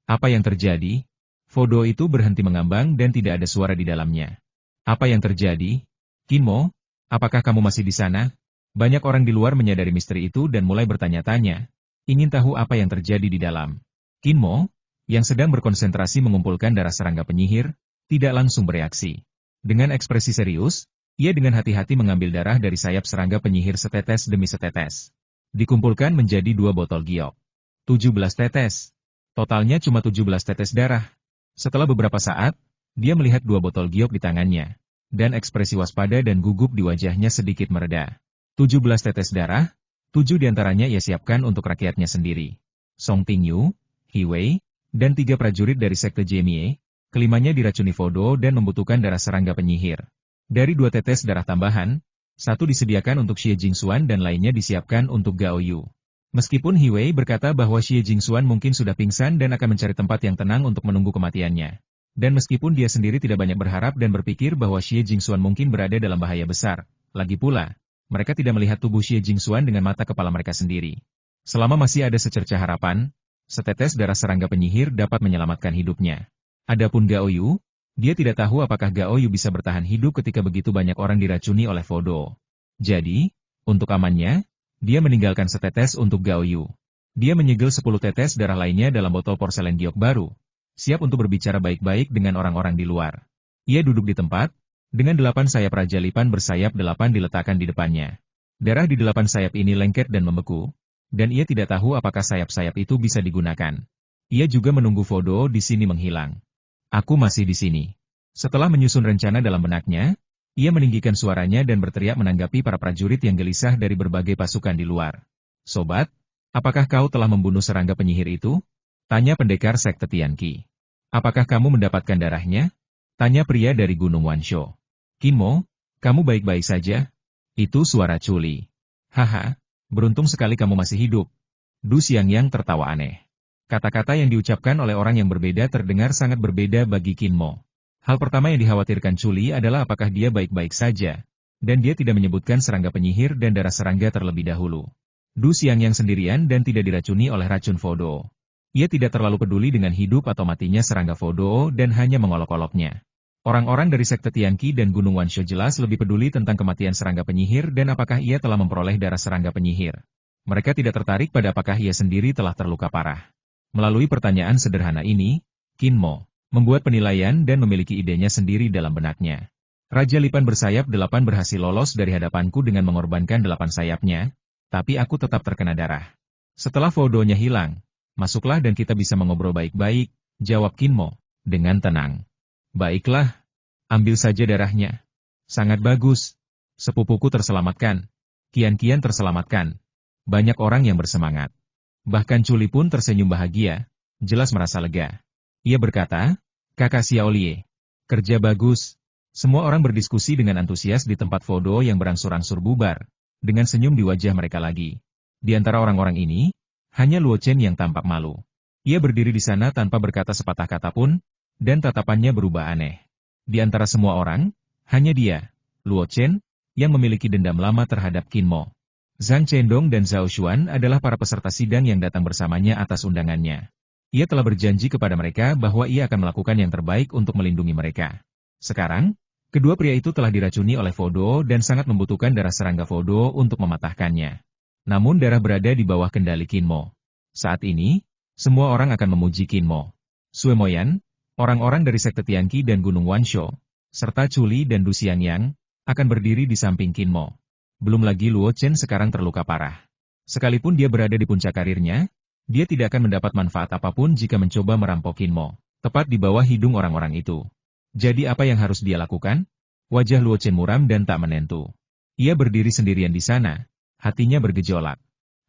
apa yang terjadi? Fodo itu berhenti mengambang dan tidak ada suara di dalamnya. Apa yang terjadi? Qin Mo, apakah kamu masih di sana? Banyak orang di luar menyadari misteri itu dan mulai bertanya-tanya, ingin tahu apa yang terjadi di dalam. Qin Mo, yang sedang berkonsentrasi mengumpulkan darah serangga penyihir, tidak langsung bereaksi. Dengan ekspresi serius, ia dengan hati-hati mengambil darah dari sayap serangga penyihir setetes demi setetes. Dikumpulkan menjadi 2 botol giok. 17 tetes. Totalnya cuma 17 tetes darah. Setelah beberapa saat, dia melihat 2 botol giok di tangannya. Dan ekspresi waspada dan gugup di wajahnya sedikit mereda. 17 tetes darah, 7 diantaranya ia siapkan untuk rakyatnya sendiri. Song Tingyu, He Wei, dan 3 prajurit dari sekte Jemie, kelimanya diracuni fodo dan membutuhkan darah serangga penyihir. Dari 2 tetes darah tambahan, 1 disediakan untuk Xie Jingxuan dan lainnya disiapkan untuk Gao Yu. Meskipun He Wei berkata bahwa Xie Jingxuan mungkin sudah pingsan dan akan mencari tempat yang tenang untuk menunggu kematiannya. Dan meskipun dia sendiri tidak banyak berharap dan berpikir bahwa Xie Jingxuan mungkin berada dalam bahaya besar, lagi pula, mereka tidak melihat tubuh Xie Jingxuan dengan mata kepala mereka sendiri. Selama masih ada secercah harapan, setetes darah serangga penyihir dapat menyelamatkan hidupnya. Adapun Gao Yu, dia tidak tahu apakah Gao Yu bisa bertahan hidup ketika begitu banyak orang diracuni oleh Fodo. Jadi, untuk amannya, dia meninggalkan setetes untuk Gao Yu. Dia menyegel 10 tetes darah lainnya dalam botol porselen giok baru, siap untuk berbicara baik-baik dengan orang-orang di luar. Ia duduk di tempat, dengan 8 sayap Raja Lipan bersayap 8 diletakkan di depannya. Darah di 8 sayap ini lengket dan membeku, dan ia tidak tahu apakah sayap-sayap itu bisa digunakan. Ia juga menunggu Fodo di sini menghilang. Aku masih di sini. Setelah menyusun rencana dalam benaknya, ia meninggikan suaranya dan berteriak menanggapi para prajurit yang gelisah dari berbagai pasukan di luar. Sobat, apakah kau telah membunuh serangga penyihir itu? Tanya pendekar sekte Tianqi. Apakah kamu mendapatkan darahnya? Tanya pria dari Gunung Wansho. Kinmo, kamu baik-baik saja? Itu suara Culi. Haha, beruntung sekali kamu masih hidup. Du Xiangyang tertawa aneh. Kata-kata yang diucapkan oleh orang yang berbeda terdengar sangat berbeda bagi Kinmo. Hal pertama yang dikhawatirkan Culi adalah apakah dia baik-baik saja, dan dia tidak menyebutkan serangga penyihir dan darah serangga terlebih dahulu. Du Xiangyang sendirian dan tidak diracuni oleh racun Fodo. Ia tidak terlalu peduli dengan hidup atau matinya serangga Fodo dan hanya mengolok-oloknya. Orang-orang dari sekte Tianqi dan Gunung Wansho jelas lebih peduli tentang kematian serangga penyihir dan apakah ia telah memperoleh darah serangga penyihir. Mereka tidak tertarik pada apakah ia sendiri telah terluka parah. Melalui pertanyaan sederhana ini, Kinmo membuat penilaian dan memiliki idenya sendiri dalam benaknya. Raja Lipan bersayap 8 berhasil lolos dari hadapanku dengan mengorbankan 8 sayapnya, tapi aku tetap terkena darah. Setelah Fodonya hilang, masuklah dan kita bisa mengobrol baik-baik, jawab Kinmo, dengan tenang. Baiklah, ambil saja darahnya. Sangat bagus. Sepupuku terselamatkan. Kian-kian terselamatkan. Banyak orang yang bersemangat. Bahkan Culi pun tersenyum bahagia, jelas merasa lega. Ia berkata, Kakak Xiaolie, kerja bagus. Semua orang berdiskusi dengan antusias di tempat Fodo yang berangsur-angsur bubar, dengan senyum di wajah mereka lagi. Di antara orang-orang ini, hanya Luo Chen yang tampak malu. Ia berdiri di sana tanpa berkata sepatah kata pun, dan tatapannya berubah aneh. Di antara semua orang, hanya dia, Luo Chen, yang memiliki dendam lama terhadap Kinmo. Zhang Chendong dan Zhao Xuan adalah para peserta sidang yang datang bersamanya atas undangannya. Ia telah berjanji kepada mereka bahwa ia akan melakukan yang terbaik untuk melindungi mereka. Sekarang, kedua pria itu telah diracuni oleh Fodo dan sangat membutuhkan darah serangga Fodo untuk mematahkannya. Namun darah berada di bawah kendali Kinmo. Saat ini, semua orang akan memuji Kinmo. Sue Moyan, orang-orang dari sekte Tianqi dan Gunung Wansho, serta Culi dan Du Xiangyang, akan berdiri di samping Kinmo. Belum lagi Luo Chen sekarang terluka parah. Sekalipun dia berada di puncak karirnya, dia tidak akan mendapat manfaat apapun jika mencoba merampok Kinmo, tepat di bawah hidung orang-orang itu. Jadi apa yang harus dia lakukan? Wajah Luo Chen muram dan tak menentu. Ia berdiri sendirian di sana, hatinya bergejolak.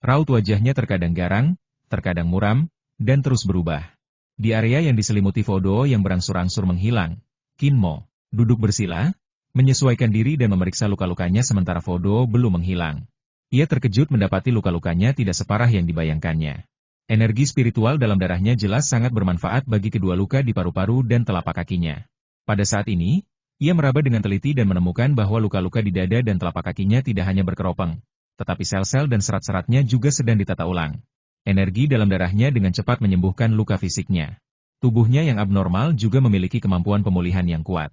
Raut wajahnya terkadang garang, terkadang muram, dan terus berubah. Di area yang diselimuti Fodo yang berangsur-angsur menghilang, Kinmo duduk bersila, menyesuaikan diri dan memeriksa luka-lukanya sementara Fodo belum menghilang. Ia terkejut mendapati luka-lukanya tidak separah yang dibayangkannya. Energi spiritual dalam darahnya jelas sangat bermanfaat bagi kedua luka di paru-paru dan telapak kakinya. Pada saat ini, ia meraba dengan teliti dan menemukan bahwa luka-luka di dada dan telapak kakinya tidak hanya berkeropeng, tetapi sel-sel dan serat-seratnya juga sedang ditata ulang. Energi dalam darahnya dengan cepat menyembuhkan luka fisiknya. Tubuhnya yang abnormal juga memiliki kemampuan pemulihan yang kuat.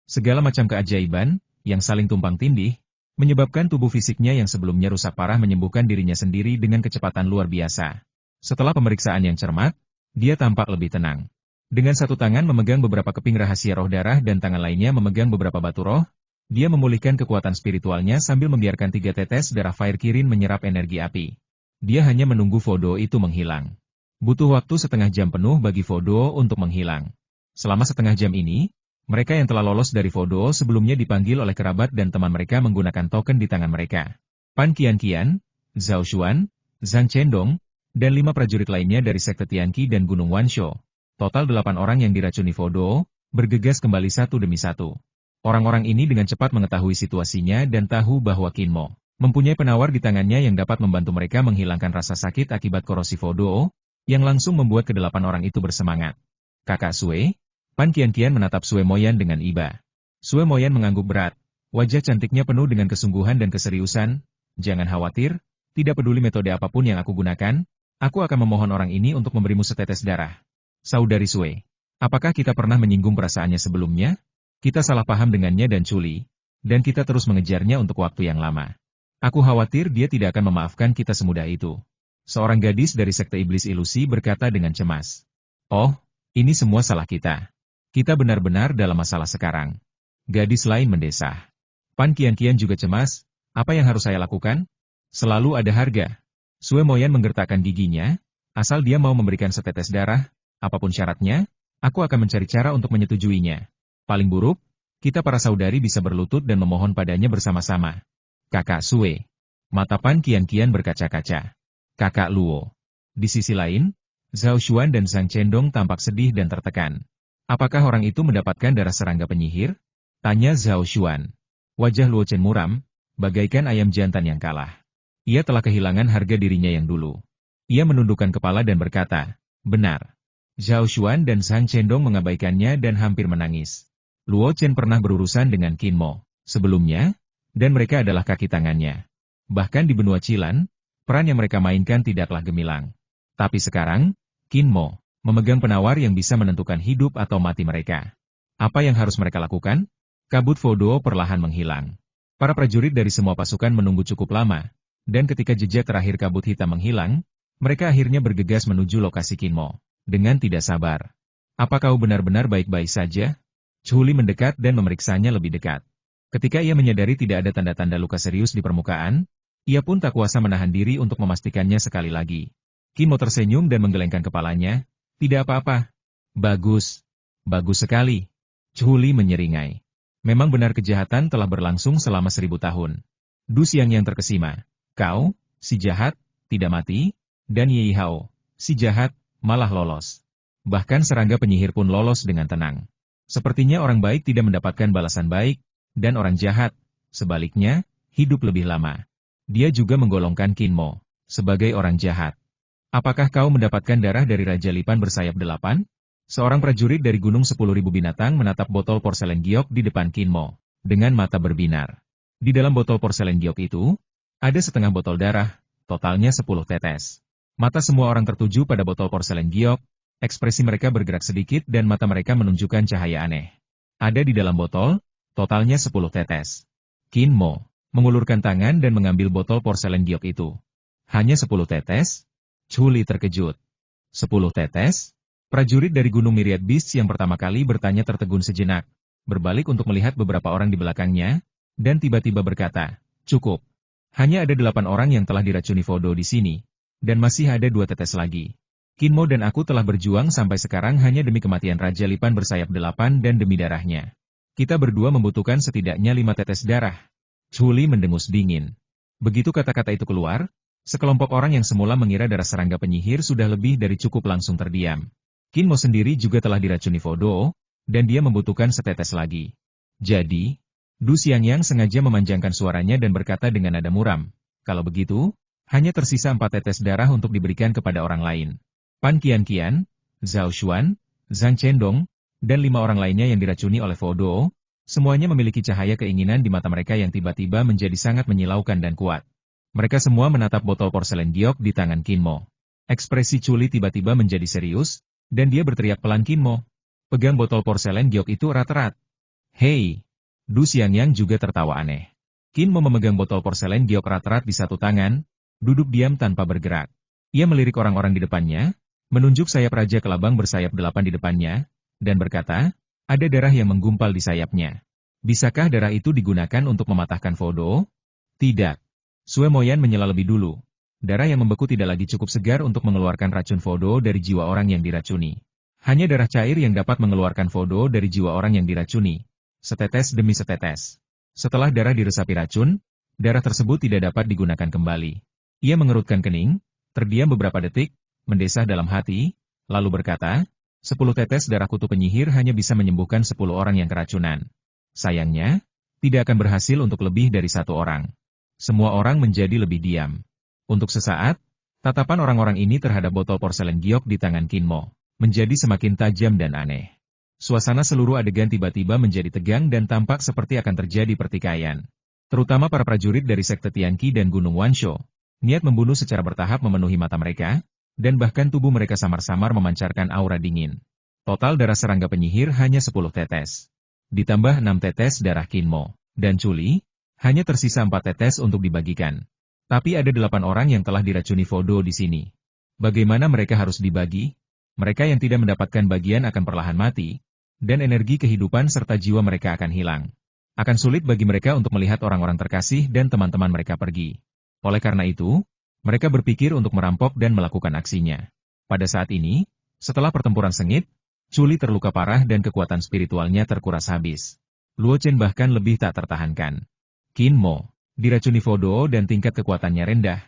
Segala macam keajaiban, yang saling tumpang tindih, menyebabkan tubuh fisiknya yang sebelumnya rusak parah menyembuhkan dirinya sendiri dengan kecepatan luar biasa. Setelah pemeriksaan yang cermat, dia tampak lebih tenang. Dengan satu tangan memegang beberapa keping rahasia roh darah dan tangan lainnya memegang beberapa batu roh, dia memulihkan kekuatan spiritualnya sambil membiarkan 3 tetes darah Fire Kirin menyerap energi api. Dia hanya menunggu Fodo itu menghilang. Butuh waktu setengah jam penuh bagi Fodo untuk menghilang. Selama setengah jam ini, mereka yang telah lolos dari Fodo sebelumnya dipanggil oleh kerabat dan teman mereka menggunakan token di tangan mereka. Pan Qianqian, Zhao Xuan, Zhang Chendong, dan 5 prajurit lainnya dari sekte Tianqi dan Gunung Wansho. Total 8 orang yang diracuni Fodo, bergegas kembali satu demi satu. Orang-orang ini dengan cepat mengetahui situasinya dan tahu bahwa Kinmo mempunyai penawar di tangannya yang dapat membantu mereka menghilangkan rasa sakit akibat korosi Fodo, yang langsung membuat ke-8 orang itu bersemangat. Kakak Sue, Pan Qianqian menatap Sue Moyan dengan iba. Sue Moyan mengangguk berat. Wajah cantiknya penuh dengan kesungguhan dan keseriusan. Jangan khawatir, tidak peduli metode apapun yang aku gunakan, aku akan memohon orang ini untuk memberimu setetes darah. Saudari Sue, apakah kita pernah menyinggung perasaannya sebelumnya? Kita salah paham dengannya dan Chuli, dan kita terus mengejarnya untuk waktu yang lama. Aku khawatir dia tidak akan memaafkan kita semudah itu. Seorang gadis dari sekte iblis ilusi berkata dengan cemas. Oh, ini semua salah kita. Kita benar-benar dalam masalah sekarang. Gadis lain mendesah. Pan Qianqian juga cemas, apa yang harus saya lakukan? Selalu ada harga. Sue Moyan menggertakkan giginya, asal dia mau memberikan setetes darah, apapun syaratnya, aku akan mencari cara untuk menyetujuinya. Paling buruk, kita para saudari bisa berlutut dan memohon padanya bersama-sama. Kakak Sue. Mata Pan Qianqian berkaca-kaca. Kakak Luo. Di sisi lain, Zhao Xuan dan Zhang Chendong tampak sedih dan tertekan. Apakah orang itu mendapatkan darah serangga penyihir? Tanya Zhao Xuan. Wajah Luo Chen muram, bagaikan ayam jantan yang kalah. Ia telah kehilangan harga dirinya yang dulu. Ia menundukkan kepala dan berkata, benar. Zhao Xuan dan Zhang Chendong mengabaikannya dan hampir menangis. Luo Chen pernah berurusan dengan Qin Mo sebelumnya, dan mereka adalah kaki tangannya. Bahkan di benua Cilan, peran yang mereka mainkan tidaklah gemilang. Tapi sekarang, Qin Mo memegang penawar yang bisa menentukan hidup atau mati mereka. Apa yang harus mereka lakukan? Kabut Fodo perlahan menghilang. Para prajurit dari semua pasukan menunggu cukup lama, dan ketika jejak terakhir kabut hitam menghilang, mereka akhirnya bergegas menuju lokasi Qin Mo. Dengan tidak sabar. Apa kau benar-benar baik-baik saja? Chuli mendekat dan memeriksanya lebih dekat. Ketika ia menyadari tidak ada tanda-tanda luka serius di permukaan, ia pun tak kuasa menahan diri untuk memastikannya sekali lagi. Qin Mo tersenyum dan menggelengkan kepalanya. Tidak apa-apa. Bagus. Bagus sekali. Chuli menyeringai. Memang benar kejahatan telah berlangsung selama 1000 tahun. Du Xiang yang terkesima. Kau, si jahat, tidak mati, dan Ye Hao, si jahat, malah lolos. Bahkan serangga penyihir pun lolos dengan tenang. Sepertinya orang baik tidak mendapatkan balasan baik, dan orang jahat, sebaliknya, hidup lebih lama. Dia juga menggolongkan Qin Mo sebagai orang jahat. Apakah kau mendapatkan darah dari Raja Lipan bersayap 8? Seorang prajurit dari Gunung 10.000 Binatang menatap botol porselen giok di depan Qin Mo, dengan mata berbinar. Di dalam botol porselen giok itu, ada setengah botol darah, totalnya 10 tetes. Mata semua orang tertuju pada botol porselen giok, ekspresi mereka bergerak sedikit dan mata mereka menunjukkan cahaya aneh. Ada di dalam botol, totalnya 10 tetes. Qin Mo mengulurkan tangan dan mengambil botol porselen giok itu. Hanya 10 tetes? Chuli terkejut. 10 tetes? Prajurit dari Gunung Myriad Beasts yang pertama kali bertanya tertegun sejenak, berbalik untuk melihat beberapa orang di belakangnya, dan tiba-tiba berkata, cukup. Hanya ada 8 orang yang telah diracuni Fodo di sini, dan masih ada 2 tetes lagi. Qin Mo dan aku telah berjuang sampai sekarang hanya demi kematian Raja Lipan bersayap 8 dan demi darahnya. Kita berdua membutuhkan setidaknya 5 tetes darah. Chuli mendengus dingin. Begitu kata-kata itu keluar, sekelompok orang yang semula mengira darah serangga penyihir sudah lebih dari cukup langsung terdiam. Qin Mo sendiri juga telah diracuni Fodo, dan dia membutuhkan setetes lagi. Jadi, Du Xiangyang sengaja memanjangkan suaranya dan berkata dengan nada muram, kalau begitu, hanya tersisa 4 tetes darah untuk diberikan kepada orang lain. Pan Qianqian, Zhao Xuan, Zhang Chendong, dan 5 orang lainnya yang diracuni oleh Fodo, semuanya memiliki cahaya keinginan di mata mereka yang tiba-tiba menjadi sangat menyilaukan dan kuat. Mereka semua menatap botol porselen giok di tangan Qin Mo. Ekspresi Chuli tiba-tiba menjadi serius, dan dia berteriak pelan, Qin Mo, pegang botol porselen giok itu erat-erat. Hei! Du Xiangyang juga tertawa aneh. Qin Mo memegang botol porselen giok erat-erat di satu tangan, duduk diam tanpa bergerak. Ia melirik orang-orang di depannya, menunjuk sayap Raja Kelabang bersayap 8 di depannya, dan berkata, ada darah yang menggumpal di sayapnya. Bisakah darah itu digunakan untuk mematahkan Fodo? Tidak. Sue Moyan menyela lebih dulu. Darah yang membeku tidak lagi cukup segar untuk mengeluarkan racun Fodo dari jiwa orang yang diracuni. Hanya darah cair yang dapat mengeluarkan Fodo dari jiwa orang yang diracuni. Setetes demi setetes. Setelah darah diresapi racun, darah tersebut tidak dapat digunakan kembali. Ia mengerutkan kening, terdiam beberapa detik, mendesah dalam hati, lalu berkata, 10 tetes darah kutu penyihir hanya bisa menyembuhkan 10 orang yang keracunan. Sayangnya, tidak akan berhasil untuk lebih dari 1 orang. Semua orang menjadi lebih diam. Untuk sesaat, tatapan orang-orang ini terhadap botol porselen giok di tangan Qin Mo menjadi semakin tajam dan aneh. Suasana seluruh adegan tiba-tiba menjadi tegang dan tampak seperti akan terjadi pertikaian. Terutama para prajurit dari Sekte Tianqi dan Gunung Wansho. Niat membunuh secara bertahap memenuhi mata mereka, dan bahkan tubuh mereka samar-samar memancarkan aura dingin. Total darah serangga penyihir hanya 10 tetes. Ditambah 6 tetes darah Kinmo dan Chuli, hanya tersisa 4 tetes untuk dibagikan. Tapi ada 8 orang yang telah diracuni Fodo di sini. Bagaimana mereka harus dibagi? Mereka yang tidak mendapatkan bagian akan perlahan mati, dan energi kehidupan serta jiwa mereka akan hilang. Akan sulit bagi mereka untuk melihat orang-orang terkasih dan teman-teman mereka pergi. Oleh karena itu, mereka berpikir untuk merampok dan melakukan aksinya. Pada saat ini, setelah pertempuran sengit, Chuli terluka parah dan kekuatan spiritualnya terkuras habis. Luo Chen bahkan lebih tak tertahankan. Kinmo diracuni Fodo dan tingkat kekuatannya rendah.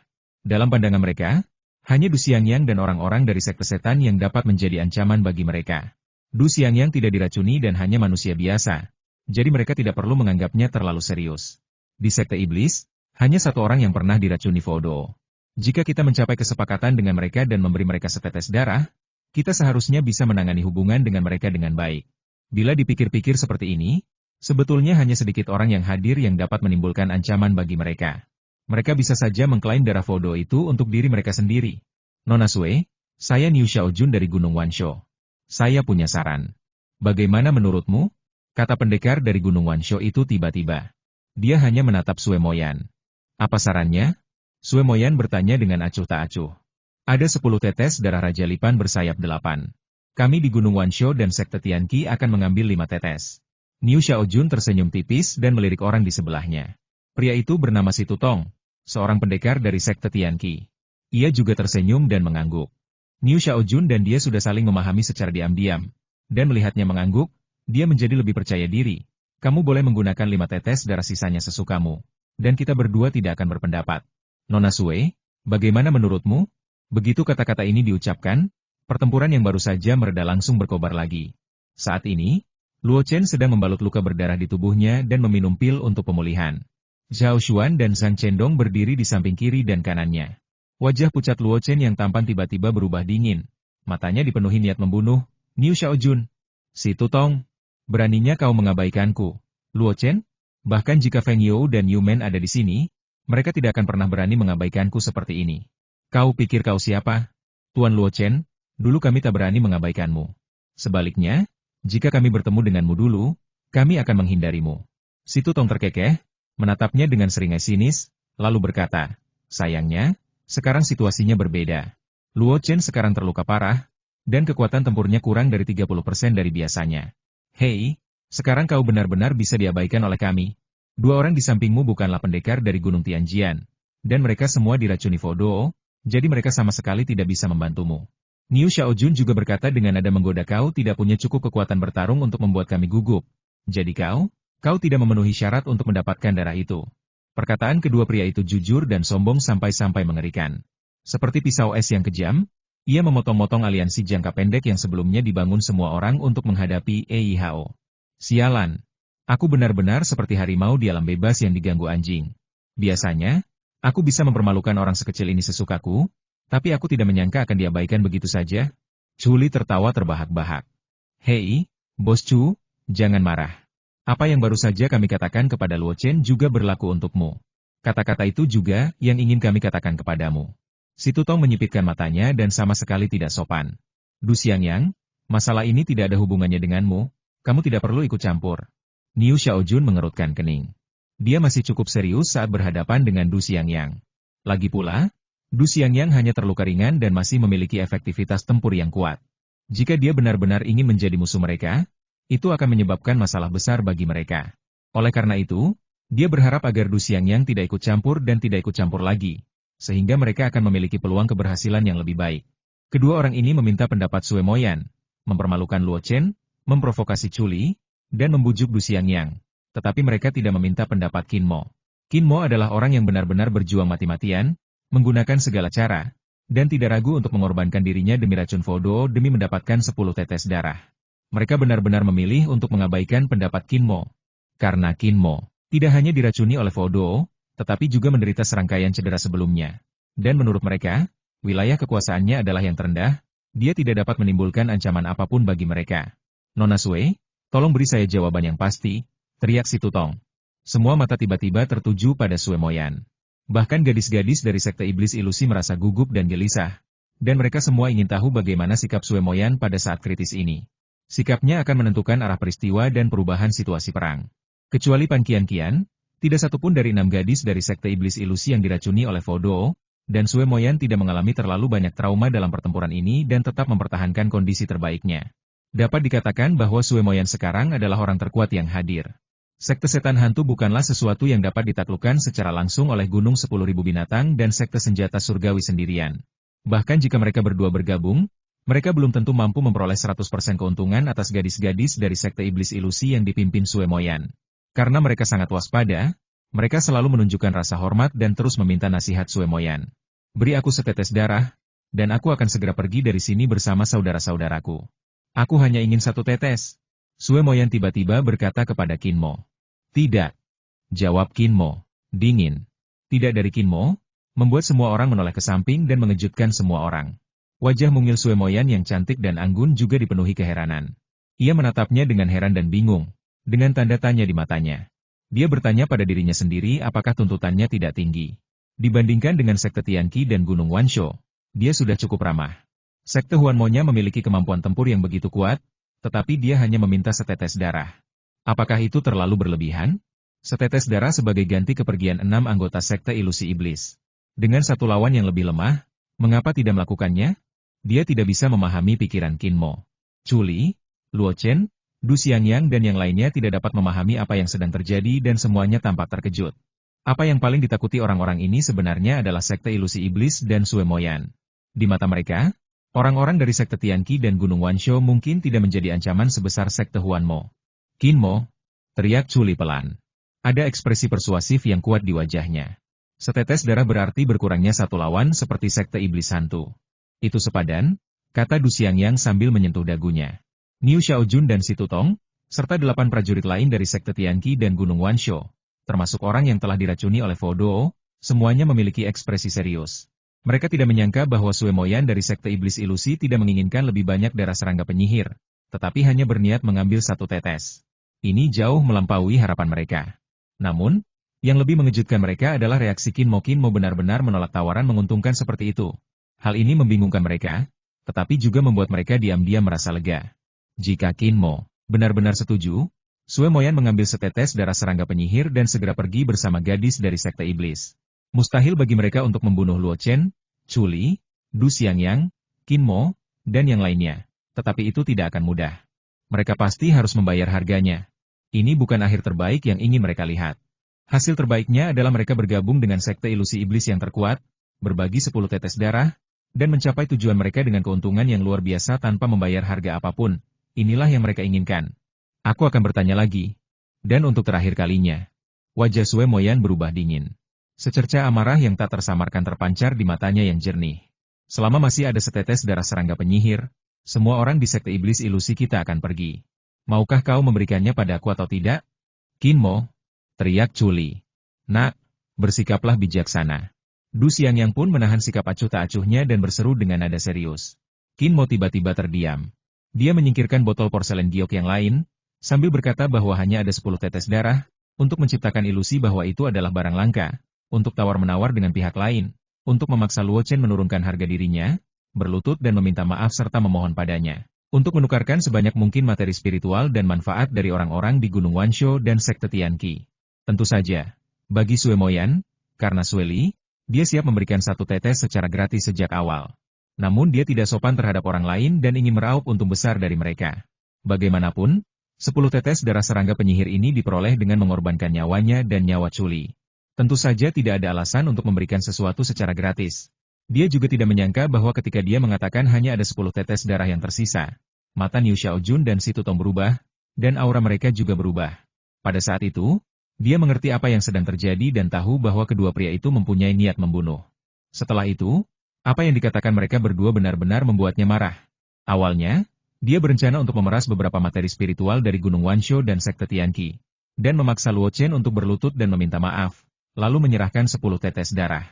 Dalam pandangan mereka, hanya Du Xiangyang dan orang-orang dari sekte setan yang dapat menjadi ancaman bagi mereka. Du Xiangyang tidak diracuni dan hanya manusia biasa. Jadi mereka tidak perlu menganggapnya terlalu serius. Di Sekte Iblis, hanya satu orang yang pernah diracuni Fodo. Jika kita mencapai kesepakatan dengan mereka dan memberi mereka setetes darah, kita seharusnya bisa menangani hubungan dengan mereka dengan baik. Bila dipikir-pikir seperti ini, sebetulnya hanya sedikit orang yang hadir yang dapat menimbulkan ancaman bagi mereka. Mereka bisa saja mengklaim darah Fodo itu untuk diri mereka sendiri. Nona Sue, saya Niu Xiaojun dari Gunung Wansho. Saya punya saran. Bagaimana menurutmu? Kata pendekar dari Gunung Wansho itu tiba-tiba. Dia hanya menatap Sue Moyan. Apa sarannya? Sue Moyan bertanya dengan acuh tak acuh. Ada 10 tetes darah Raja Lipan bersayap 8. Kami di Gunung Wansho dan Sekte Tianqi akan mengambil 5 tetes. Niu Xiaojun tersenyum tipis dan melirik orang di sebelahnya. Pria itu bernama Si Tutong, seorang pendekar dari Sekte Tianqi. Ia juga tersenyum dan mengangguk. Niu Xiaojun dan dia sudah saling memahami secara diam-diam. Dan melihatnya mengangguk, dia menjadi lebih percaya diri. Kamu boleh menggunakan 5 tetes darah sisanya sesukamu. Dan kita berdua tidak akan berpendapat. Nona Sue, bagaimana menurutmu? Begitu kata-kata ini diucapkan, pertempuran yang baru saja mereda langsung berkobar lagi. Saat ini, Luo Chen sedang membalut luka berdarah di tubuhnya dan meminum pil untuk pemulihan. Zhao Xuan dan Zhang Chendong berdiri di samping kiri dan kanannya. Wajah pucat Luo Chen yang tampan tiba-tiba berubah dingin. Matanya dipenuhi niat membunuh. Niu Xiaojun. Si Tutong. Beraninya kau mengabaikanku, Luo Chen? Bahkan jika Feng You dan Yu Men ada di sini, mereka tidak akan pernah berani mengabaikanku seperti ini. Kau pikir kau siapa? Tuan Luo Chen, dulu kami tak berani mengabaikanmu. Sebaliknya, jika kami bertemu denganmu dulu, kami akan menghindarimu. Si Tutong terkekeh, menatapnya dengan seringai sinis, lalu berkata, sayangnya, sekarang situasinya berbeda. Luo Chen sekarang terluka parah, dan kekuatan tempurnya kurang dari 30% dari biasanya. Hei, sekarang kau benar-benar bisa diabaikan oleh kami. 2 orang di sampingmu bukanlah pendekar dari Gunung Tianjian, dan mereka semua diracuni Fodo, jadi mereka sama sekali tidak bisa membantumu. Niu Xiaojun juga berkata dengan nada menggoda, kau tidak punya cukup kekuatan bertarung untuk membuat kami gugup. Jadi kau tidak memenuhi syarat untuk mendapatkan darah itu. Perkataan kedua pria itu jujur dan sombong sampai-sampai mengerikan. Seperti pisau es yang kejam, ia memotong-motong aliansi jangka pendek yang sebelumnya dibangun semua orang untuk menghadapi EIHO. Sialan. Aku benar-benar seperti harimau di alam bebas yang diganggu anjing. Biasanya, aku bisa mempermalukan orang sekecil ini sesukaku, tapi aku tidak menyangka akan diabaikan begitu saja. Chuli tertawa terbahak-bahak. Hei, Bos Chu, jangan marah. Apa yang baru saja kami katakan kepada Luo Chen juga berlaku untukmu. Kata-kata itu juga yang ingin kami katakan kepadamu. Si Tutong menyipitkan matanya dan sama sekali tidak sopan. Du Xiangyang, masalah ini tidak ada hubungannya denganmu, kamu tidak perlu ikut campur. Niu Xiaojun mengerutkan kening. Dia masih cukup serius saat berhadapan dengan Du Xiangyang. Lagi pula, Du Xiangyang hanya terluka ringan dan masih memiliki efektivitas tempur yang kuat. Jika dia benar-benar ingin menjadi musuh mereka, itu akan menyebabkan masalah besar bagi mereka. Oleh karena itu, dia berharap agar Du Xiangyang tidak ikut campur dan tidak ikut campur lagi. Sehingga mereka akan memiliki peluang keberhasilan yang lebih baik. Kedua orang ini meminta pendapat Sue Moyan, mempermalukan Luo Chen, memprovokasi Chuli, dan membujuk Du Xiangyang. Tetapi mereka tidak meminta pendapat Kinmo. Kinmo adalah orang yang benar-benar berjuang mati-matian, menggunakan segala cara, dan tidak ragu untuk mengorbankan dirinya demi racun Fodo demi mendapatkan 10 tetes darah. Mereka benar-benar memilih untuk mengabaikan pendapat Kinmo. Karena Kinmo tidak hanya diracuni oleh Fodo, tetapi juga menderita serangkaian cedera sebelumnya. Dan menurut mereka, wilayah kekuasaannya adalah yang terendah, dia tidak dapat menimbulkan ancaman apapun bagi mereka. Nona Sue, tolong beri saya jawaban yang pasti, teriak si Tutong. Semua mata tiba-tiba tertuju pada Sue Moyan. Bahkan gadis-gadis dari sekte iblis ilusi merasa gugup dan gelisah. Dan mereka semua ingin tahu bagaimana sikap Sue Moyan pada saat kritis ini. Sikapnya akan menentukan arah peristiwa dan perubahan situasi perang. Kecuali Pan Qian, tidak satupun dari 6 gadis dari sekte iblis ilusi yang diracuni oleh Fodo, dan Sue Moyan tidak mengalami terlalu banyak trauma dalam pertempuran ini dan tetap mempertahankan kondisi terbaiknya. Dapat dikatakan bahwa Sue Moyan sekarang adalah orang terkuat yang hadir. Sekte setan hantu bukanlah sesuatu yang dapat ditaklukkan secara langsung oleh gunung 10.000 binatang dan sekte senjata surgawi sendirian. Bahkan jika mereka berdua bergabung, mereka belum tentu mampu memperoleh 100% keuntungan atas gadis-gadis dari sekte iblis ilusi yang dipimpin Sue Moyan. Karena mereka sangat waspada, mereka selalu menunjukkan rasa hormat dan terus meminta nasihat Sue Moyan. Beri aku setetes darah, dan aku akan segera pergi dari sini bersama saudara-saudaraku. Aku hanya ingin 1 tetes. Sue Moyan tiba-tiba berkata kepada Qin Mo. Tidak. Jawab Qin Mo. Dingin. Tidak dari Qin Mo, membuat semua orang menoleh ke samping dan mengejutkan semua orang. Wajah mungil Sue Moyan yang cantik dan anggun juga dipenuhi keheranan. Ia menatapnya dengan heran dan bingung, dengan tanda tanya di matanya. Dia bertanya pada dirinya sendiri apakah tuntutannya tidak tinggi. Dibandingkan dengan sekte Tianqi dan Gunung Wansho, dia sudah cukup ramah. Sekte Huanmo-nya memiliki kemampuan tempur yang begitu kuat, tetapi dia hanya meminta setetes darah. Apakah itu terlalu berlebihan? Setetes darah sebagai ganti kepergian 6 anggota sekte ilusi iblis. Dengan satu lawan yang lebih lemah, mengapa tidak melakukannya? Dia tidak bisa memahami pikiran Qin Mo. Chuli, Luo Chen, Du Xiangyang dan yang lainnya tidak dapat memahami apa yang sedang terjadi dan semuanya tampak terkejut. Apa yang paling ditakuti orang-orang ini sebenarnya adalah sekte ilusi iblis dan Sue Moyan. Di mata mereka, orang-orang dari sekte Tianqi dan Gunung Wansho mungkin tidak menjadi ancaman sebesar sekte Huanmo. Qin Mo, teriak Chuli pelan. Ada ekspresi persuasif yang kuat di wajahnya. Setetes darah berarti berkurangnya 1 lawan seperti sekte iblis hantu. Itu sepadan, kata Du Xiangyang sambil menyentuh dagunya. Niu Xiaojun dan Si Tutong, serta 8 prajurit lain dari sekte Tianqi dan Gunung Wansho, termasuk orang yang telah diracuni oleh Fodo, semuanya memiliki ekspresi serius. Mereka tidak menyangka bahwa Sue Moyan dari sekte iblis ilusi tidak menginginkan lebih banyak darah serangga penyihir, tetapi hanya berniat mengambil 1 tetes. Ini jauh melampaui harapan mereka. Namun, yang lebih mengejutkan mereka adalah reaksi Qin Mo benar-benar menolak tawaran menguntungkan seperti itu. Hal ini membingungkan mereka, tetapi juga membuat mereka diam-diam merasa lega. Jika Qin Mo benar-benar setuju, Sue Moyan mengambil setetes darah serangga penyihir dan segera pergi bersama gadis dari sekte iblis. Mustahil bagi mereka untuk membunuh Luo Chen, Chuli, Du Xiangyang, Qin Mo, dan yang lainnya. Tetapi itu tidak akan mudah. Mereka pasti harus membayar harganya. Ini bukan akhir terbaik yang ingin mereka lihat. Hasil terbaiknya adalah mereka bergabung dengan sekte ilusi iblis yang terkuat, berbagi 10 tetes darah, dan mencapai tujuan mereka dengan keuntungan yang luar biasa tanpa membayar harga apapun. Inilah yang mereka inginkan. Aku akan bertanya lagi. Dan untuk terakhir kalinya. Wajah Sue Moyan berubah dingin. Secerca amarah yang tak tersamarkan terpancar di matanya yang jernih. Selama masih ada setetes darah serangga penyihir, semua orang di sekte iblis ilusi kita akan pergi. Maukah kau memberikannya padaku atau tidak? Qin Mo, teriak Chuli. Nak, bersikaplah bijaksana. Du Xiangyang pun menahan sikap acuh tak acuhnya dan berseru dengan nada serius. Qin Mo tiba-tiba terdiam. Dia menyingkirkan botol porselen giok yang lain, sambil berkata bahwa hanya ada 10 tetes darah, untuk menciptakan ilusi bahwa itu adalah barang langka, untuk tawar-menawar dengan pihak lain, untuk memaksa Luo Chen menurunkan harga dirinya, berlutut dan meminta maaf serta memohon padanya, untuk menukarkan sebanyak mungkin materi spiritual dan manfaat dari orang-orang di Gunung Wansho dan sekte Tianqi. Tentu saja, bagi Sue Moyan, karena Sue Li, dia siap memberikan 1 tetes secara gratis sejak awal. Namun dia tidak sopan terhadap orang lain dan ingin meraup untung besar dari mereka. Bagaimanapun, 10 tetes darah serangga penyihir ini diperoleh dengan mengorbankan nyawanya dan nyawa Chuli. Tentu saja tidak ada alasan untuk memberikan sesuatu secara gratis. Dia juga tidak menyangka bahwa ketika dia mengatakan hanya ada 10 tetes darah yang tersisa, mata Niu Xiaojun dan Si Tutong berubah, dan aura mereka juga berubah. Pada saat itu, dia mengerti apa yang sedang terjadi dan tahu bahwa kedua pria itu mempunyai niat membunuh. Setelah itu, apa yang dikatakan mereka berdua benar-benar membuatnya marah. Awalnya, dia berencana untuk memeras beberapa materi spiritual dari Gunung Wansho dan sekte Tianqi, dan memaksa Luo Chen untuk berlutut dan meminta maaf, lalu menyerahkan 10 tetes darah.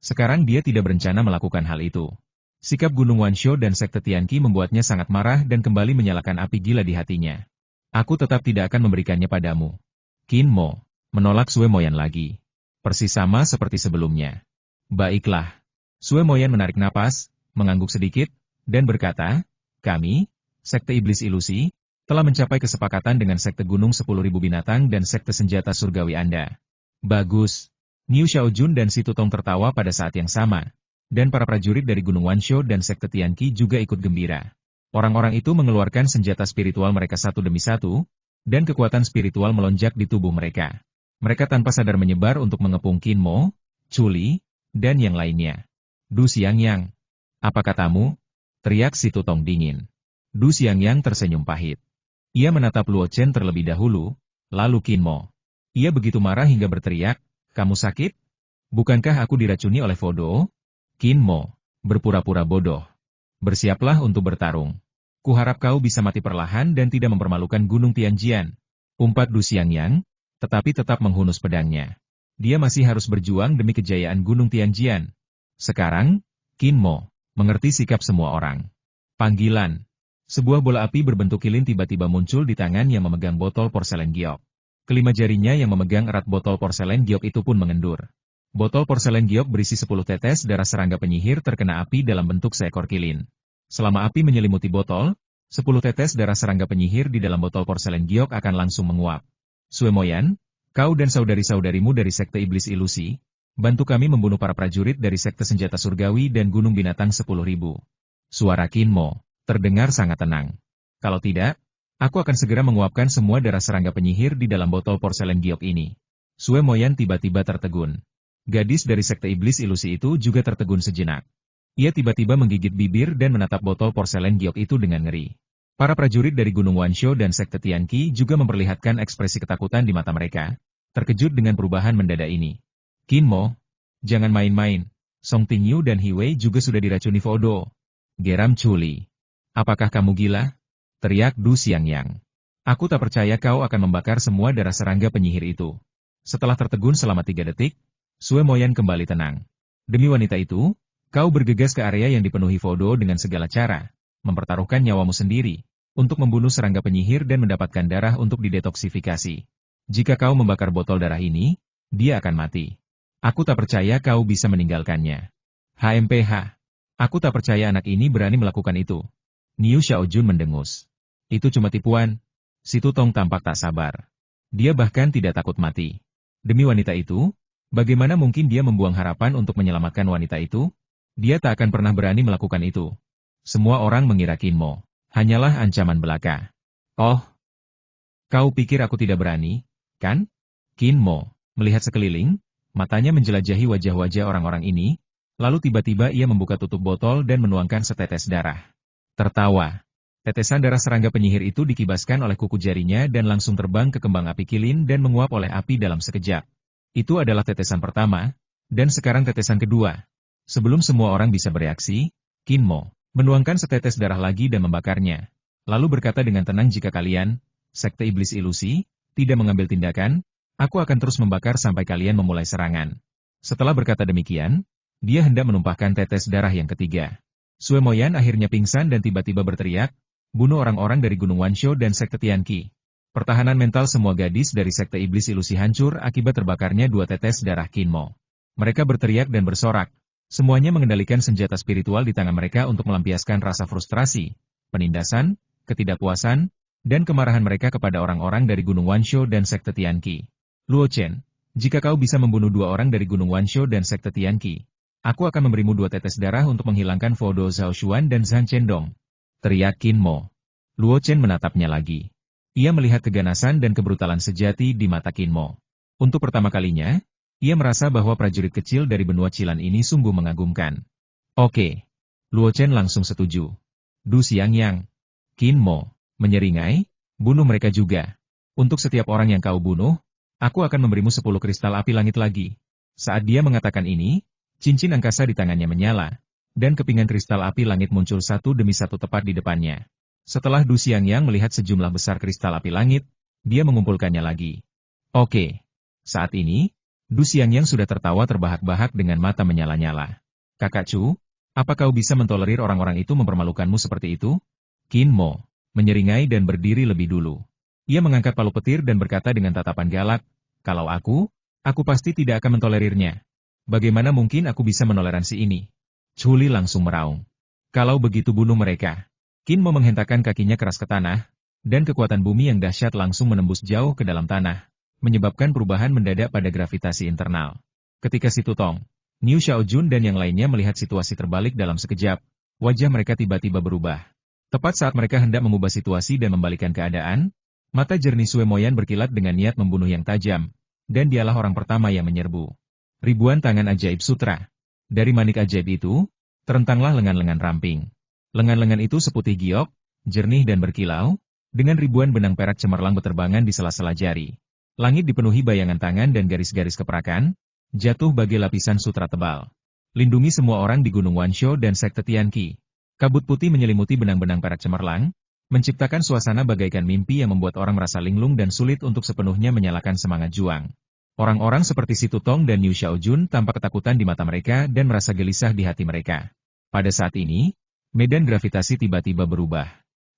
Sekarang dia tidak berencana melakukan hal itu. Sikap Gunung Wansho dan Sekte Tianqi membuatnya sangat marah dan kembali menyalakan api gila di hatinya. Aku tetap tidak akan memberikannya padamu. Qin Mo menolak Sue Moyan lagi. Persis sama seperti sebelumnya. Baiklah. Sue Moyan menarik napas, mengangguk sedikit, dan berkata, kami, Sekte Iblis Ilusi, telah mencapai kesepakatan dengan Sekte Gunung 10.000 Binatang dan Sekte Senjata Surgawi Anda. Bagus. Niu Xiaojun dan Si Tutong tertawa pada saat yang sama. Dan para prajurit dari Gunung Wansho dan Sekte Tianqi juga ikut gembira. Orang-orang itu mengeluarkan senjata spiritual mereka satu demi satu, dan kekuatan spiritual melonjak di tubuh mereka. Mereka tanpa sadar menyebar untuk mengepung Qin Mo, Chuli, dan yang lainnya. Du Xiangyang. Apa katamu? Teriak Si Tutong dingin. Du Xiangyang tersenyum pahit. Ia menatap Luo Chen terlebih dahulu, lalu Qin Mo. Ia begitu marah hingga berteriak, kamu sakit? Bukankah aku diracuni oleh Fodo? Qin Mo, berpura-pura bodoh. Bersiaplah untuk bertarung. Kuharap kau bisa mati perlahan dan tidak mempermalukan Gunung Tianjian. Umpat Du Xiangyang, tetapi tetap menghunus pedangnya. Dia masih harus berjuang demi kejayaan Gunung Tianjian. Sekarang, Qin Mo mengerti sikap semua orang. Panggilan. Sebuah bola api berbentuk lilin tiba-tiba muncul di tangan yang memegang botol porselen giok. Kelima jarinya yang memegang erat botol porselen giok itu pun mengendur. Botol porselen giok berisi 10 tetes darah serangga penyihir terkena api dalam bentuk seekor kilin. Selama api menyelimuti botol, 10 tetes darah serangga penyihir di dalam botol porselen giok akan langsung menguap. Sue Moyan, kau dan saudari-saudarimu dari Sekte Iblis Ilusi, bantu kami membunuh para prajurit dari Sekte Senjata Surgawi dan Gunung Binatang 10.000. Suara Qin Mo terdengar sangat tenang. Kalau tidak, aku akan segera menguapkan semua darah serangga penyihir di dalam botol porselen giok ini. Sue Moyan tiba-tiba tertegun. Gadis dari Sekte Iblis Ilusi itu juga tertegun sejenak. Ia tiba-tiba menggigit bibir dan menatap botol porselen giok itu dengan ngeri. Para prajurit dari Gunung Wansho dan Sekte Tianqi juga memperlihatkan ekspresi ketakutan di mata mereka, terkejut dengan perubahan mendadak ini. Qin Mo, jangan main-main. Song Tingyu dan He Wei juga sudah diracuni Fodo. Geram Chuli. Apakah kamu gila? Teriak Du Xiangyang. Aku tak percaya kau akan membakar semua darah serangga penyihir itu. Setelah tertegun selama 3 detik, Sue Moyan kembali tenang. Demi wanita itu, kau bergegas ke area yang dipenuhi Fodo dengan segala cara, mempertaruhkan nyawamu sendiri, untuk membunuh serangga penyihir dan mendapatkan darah untuk didetoksifikasi. Jika kau membakar botol darah ini, dia akan mati. Aku tak percaya kau bisa meninggalkannya. HMPH. Aku tak percaya anak ini berani melakukan itu. Niu Xiaojun mendengus. Itu cuma tipuan. Si Tutong tampak tak sabar. Dia bahkan tidak takut mati. Demi wanita itu, bagaimana mungkin dia membuang harapan untuk menyelamatkan wanita itu? Dia tak akan pernah berani melakukan itu. Semua orang mengira Qin Mo hanyalah ancaman belaka. Oh, kau pikir aku tidak berani, kan? Qin Mo melihat sekeliling, matanya menjelajahi wajah-wajah orang-orang ini, lalu tiba-tiba ia membuka tutup botol dan menuangkan setetes darah. Tertawa. Tetesan darah serangga penyihir itu dikibaskan oleh kuku jarinya dan langsung terbang ke kembang api kilin dan menguap oleh api dalam sekejap. Itu adalah tetesan pertama, dan sekarang tetesan kedua. Sebelum semua orang bisa bereaksi, Qin Mo menuangkan setetes darah lagi dan membakarnya. Lalu berkata dengan tenang, jika kalian, Sekte Iblis Ilusi, tidak mengambil tindakan, aku akan terus membakar sampai kalian memulai serangan. Setelah berkata demikian, dia hendak menumpahkan tetes darah yang ketiga. Sue Moyan akhirnya pingsan dan tiba-tiba berteriak, bunuh orang-orang dari Gunung Wansho dan Sekte Tianqi. Pertahanan mental semua gadis dari Sekte Iblis Ilusi hancur akibat terbakarnya 2 tetes darah Qin Mo. Mereka berteriak dan bersorak. Semuanya mengendalikan senjata spiritual di tangan mereka untuk melampiaskan rasa frustrasi, penindasan, ketidakpuasan, dan kemarahan mereka kepada orang-orang dari Gunung Wansho dan Sekte Tianqi. Luo Chen, jika kau bisa membunuh 2 orang dari Gunung Wansho dan Sekte Tianqi, aku akan memberimu 2 tetes darah untuk menghilangkan Fodo Zhao Xuan dan Zhan Chendong. Teriak Qin Mo. Luo Chen menatapnya lagi. Ia melihat keganasan dan kebrutalan sejati di mata Qin Mo. Untuk pertama kalinya, ia merasa bahwa prajurit kecil dari benua Cilan ini sungguh mengagumkan. Oke. Luo Chen langsung setuju. Du Xiangyang. Qin Mo menyeringai, bunuh mereka juga. Untuk setiap orang yang kau bunuh, aku akan memberimu 10 kristal api langit lagi. Saat dia mengatakan ini, cincin angkasa di tangannya menyala, dan kepingan kristal api langit muncul satu demi satu tepat di depannya. Setelah Du Xiangyang melihat sejumlah besar kristal api langit, dia mengumpulkannya lagi. Oke. Saat ini, Du Xiangyang sudah tertawa terbahak-bahak dengan mata menyala-nyala. Kakak Chu, Apa kau bisa mentolerir orang-orang itu mempermalukanmu seperti itu? Qin Mo menyeringai dan berdiri lebih dulu. Ia mengangkat palu petir dan berkata dengan tatapan galak, kalau aku pasti tidak akan mentolerirnya. Bagaimana mungkin aku bisa menoleransi ini? Chuli langsung meraung. Kalau begitu bunuh mereka. Qin Mo menghentakkan kakinya keras ke tanah, dan kekuatan bumi yang dahsyat langsung menembus jauh ke dalam tanah, menyebabkan perubahan mendadak pada gravitasi internal. Ketika si Tutong, Niu Xiaojun dan yang lainnya melihat situasi terbalik dalam sekejap, wajah mereka tiba-tiba berubah. Tepat saat mereka hendak mengubah situasi dan membalikkan keadaan, mata jernih Sue Moyan berkilat dengan niat membunuh yang tajam, dan dialah orang pertama yang menyerbu. Ribuan tangan ajaib sutra. Dari manik ajaib itu, terentanglah lengan-lengan ramping. Lengan-lengan itu seputih giok, jernih dan berkilau, dengan ribuan benang perak cemerlang berterbangan di sela-sela jari. Langit dipenuhi bayangan tangan dan garis-garis keperakan, jatuh bagai lapisan sutra tebal. Lindungi semua orang di Gunung Wansho dan Sekte Tianqi. Kabut putih menyelimuti benang-benang perak cemerlang, menciptakan suasana bagaikan mimpi yang membuat orang merasa linglung dan sulit untuk sepenuhnya menyalakan semangat juang. Orang-orang seperti si Tutong dan Niu Xiaojun tampak ketakutan di mata mereka dan merasa gelisah di hati mereka. Pada saat ini, medan gravitasi tiba-tiba berubah.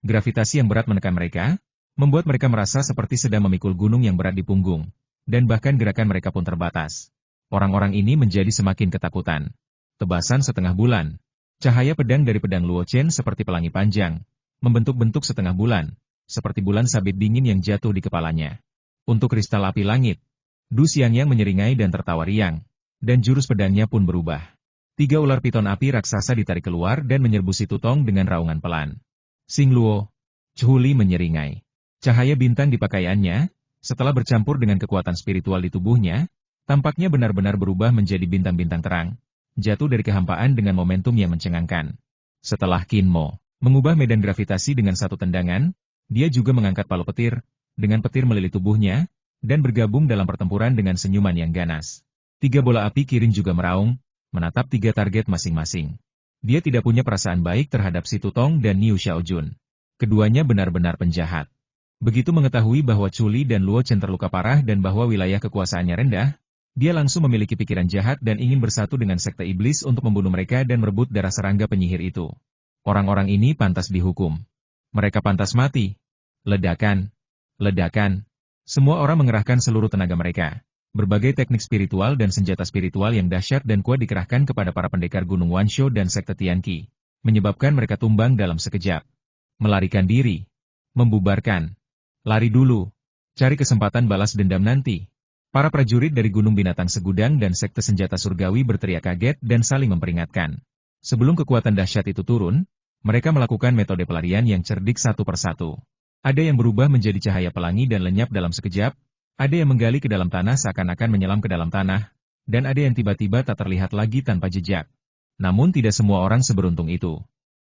Gravitasi yang berat menekan mereka, membuat mereka merasa seperti sedang memikul gunung yang berat di punggung, dan bahkan gerakan mereka pun terbatas. Orang-orang ini menjadi semakin ketakutan. Tebasan setengah bulan. Cahaya pedang dari pedang Luo Chen seperti pelangi panjang, membentuk-bentuk setengah bulan, seperti bulan sabit dingin yang jatuh di kepalanya. Untuk kristal api langit, Du Xiangyang menyeringai dan tertawa riang, dan jurus pedangnya pun berubah. 3 ular piton api raksasa ditarik keluar dan menyerbu si Tutong dengan raungan pelan. Xing Luo, Chuli menyeringai. Cahaya bintang di pakaiannya, setelah bercampur dengan kekuatan spiritual di tubuhnya, tampaknya benar-benar berubah menjadi bintang-bintang terang, jatuh dari kehampaan dengan momentum yang mencengangkan. Setelah Qin Mo mengubah medan gravitasi dengan satu tendangan, dia juga mengangkat palu petir, dengan petir melilit tubuhnya, dan bergabung dalam pertempuran dengan senyuman yang ganas. 3 bola api Kirin juga meraung, menatap 3 target masing-masing. Dia tidak punya perasaan baik terhadap si Tutong dan Niu Xiaojun. Keduanya benar-benar penjahat. Begitu mengetahui bahwa Chuli dan Luo Chen terluka parah dan bahwa wilayah kekuasaannya rendah, dia langsung memiliki pikiran jahat dan ingin bersatu dengan sekte iblis untuk membunuh mereka dan merebut darah serangga penyihir itu. Orang-orang ini pantas dihukum. Mereka pantas mati. Ledakan. Ledakan. Semua orang mengerahkan seluruh tenaga mereka. Berbagai teknik spiritual dan senjata spiritual yang dahsyat dan kuat dikerahkan kepada para pendekar Gunung Wansho dan Sekte Tianqi, menyebabkan mereka tumbang dalam sekejap. Melarikan diri. Membubarkan. Lari dulu. Cari kesempatan balas dendam nanti. Para prajurit dari Gunung Binatang Segudang dan Sekte Senjata Surgawi berteriak kaget dan saling memperingatkan. Sebelum kekuatan dahsyat itu turun, mereka melakukan metode pelarian yang cerdik satu persatu. Ada yang berubah menjadi cahaya pelangi dan lenyap dalam sekejap, ada yang menggali ke dalam tanah seakan-akan menyelam ke dalam tanah, dan ada yang tiba-tiba tak terlihat lagi tanpa jejak. Namun tidak semua orang seberuntung itu.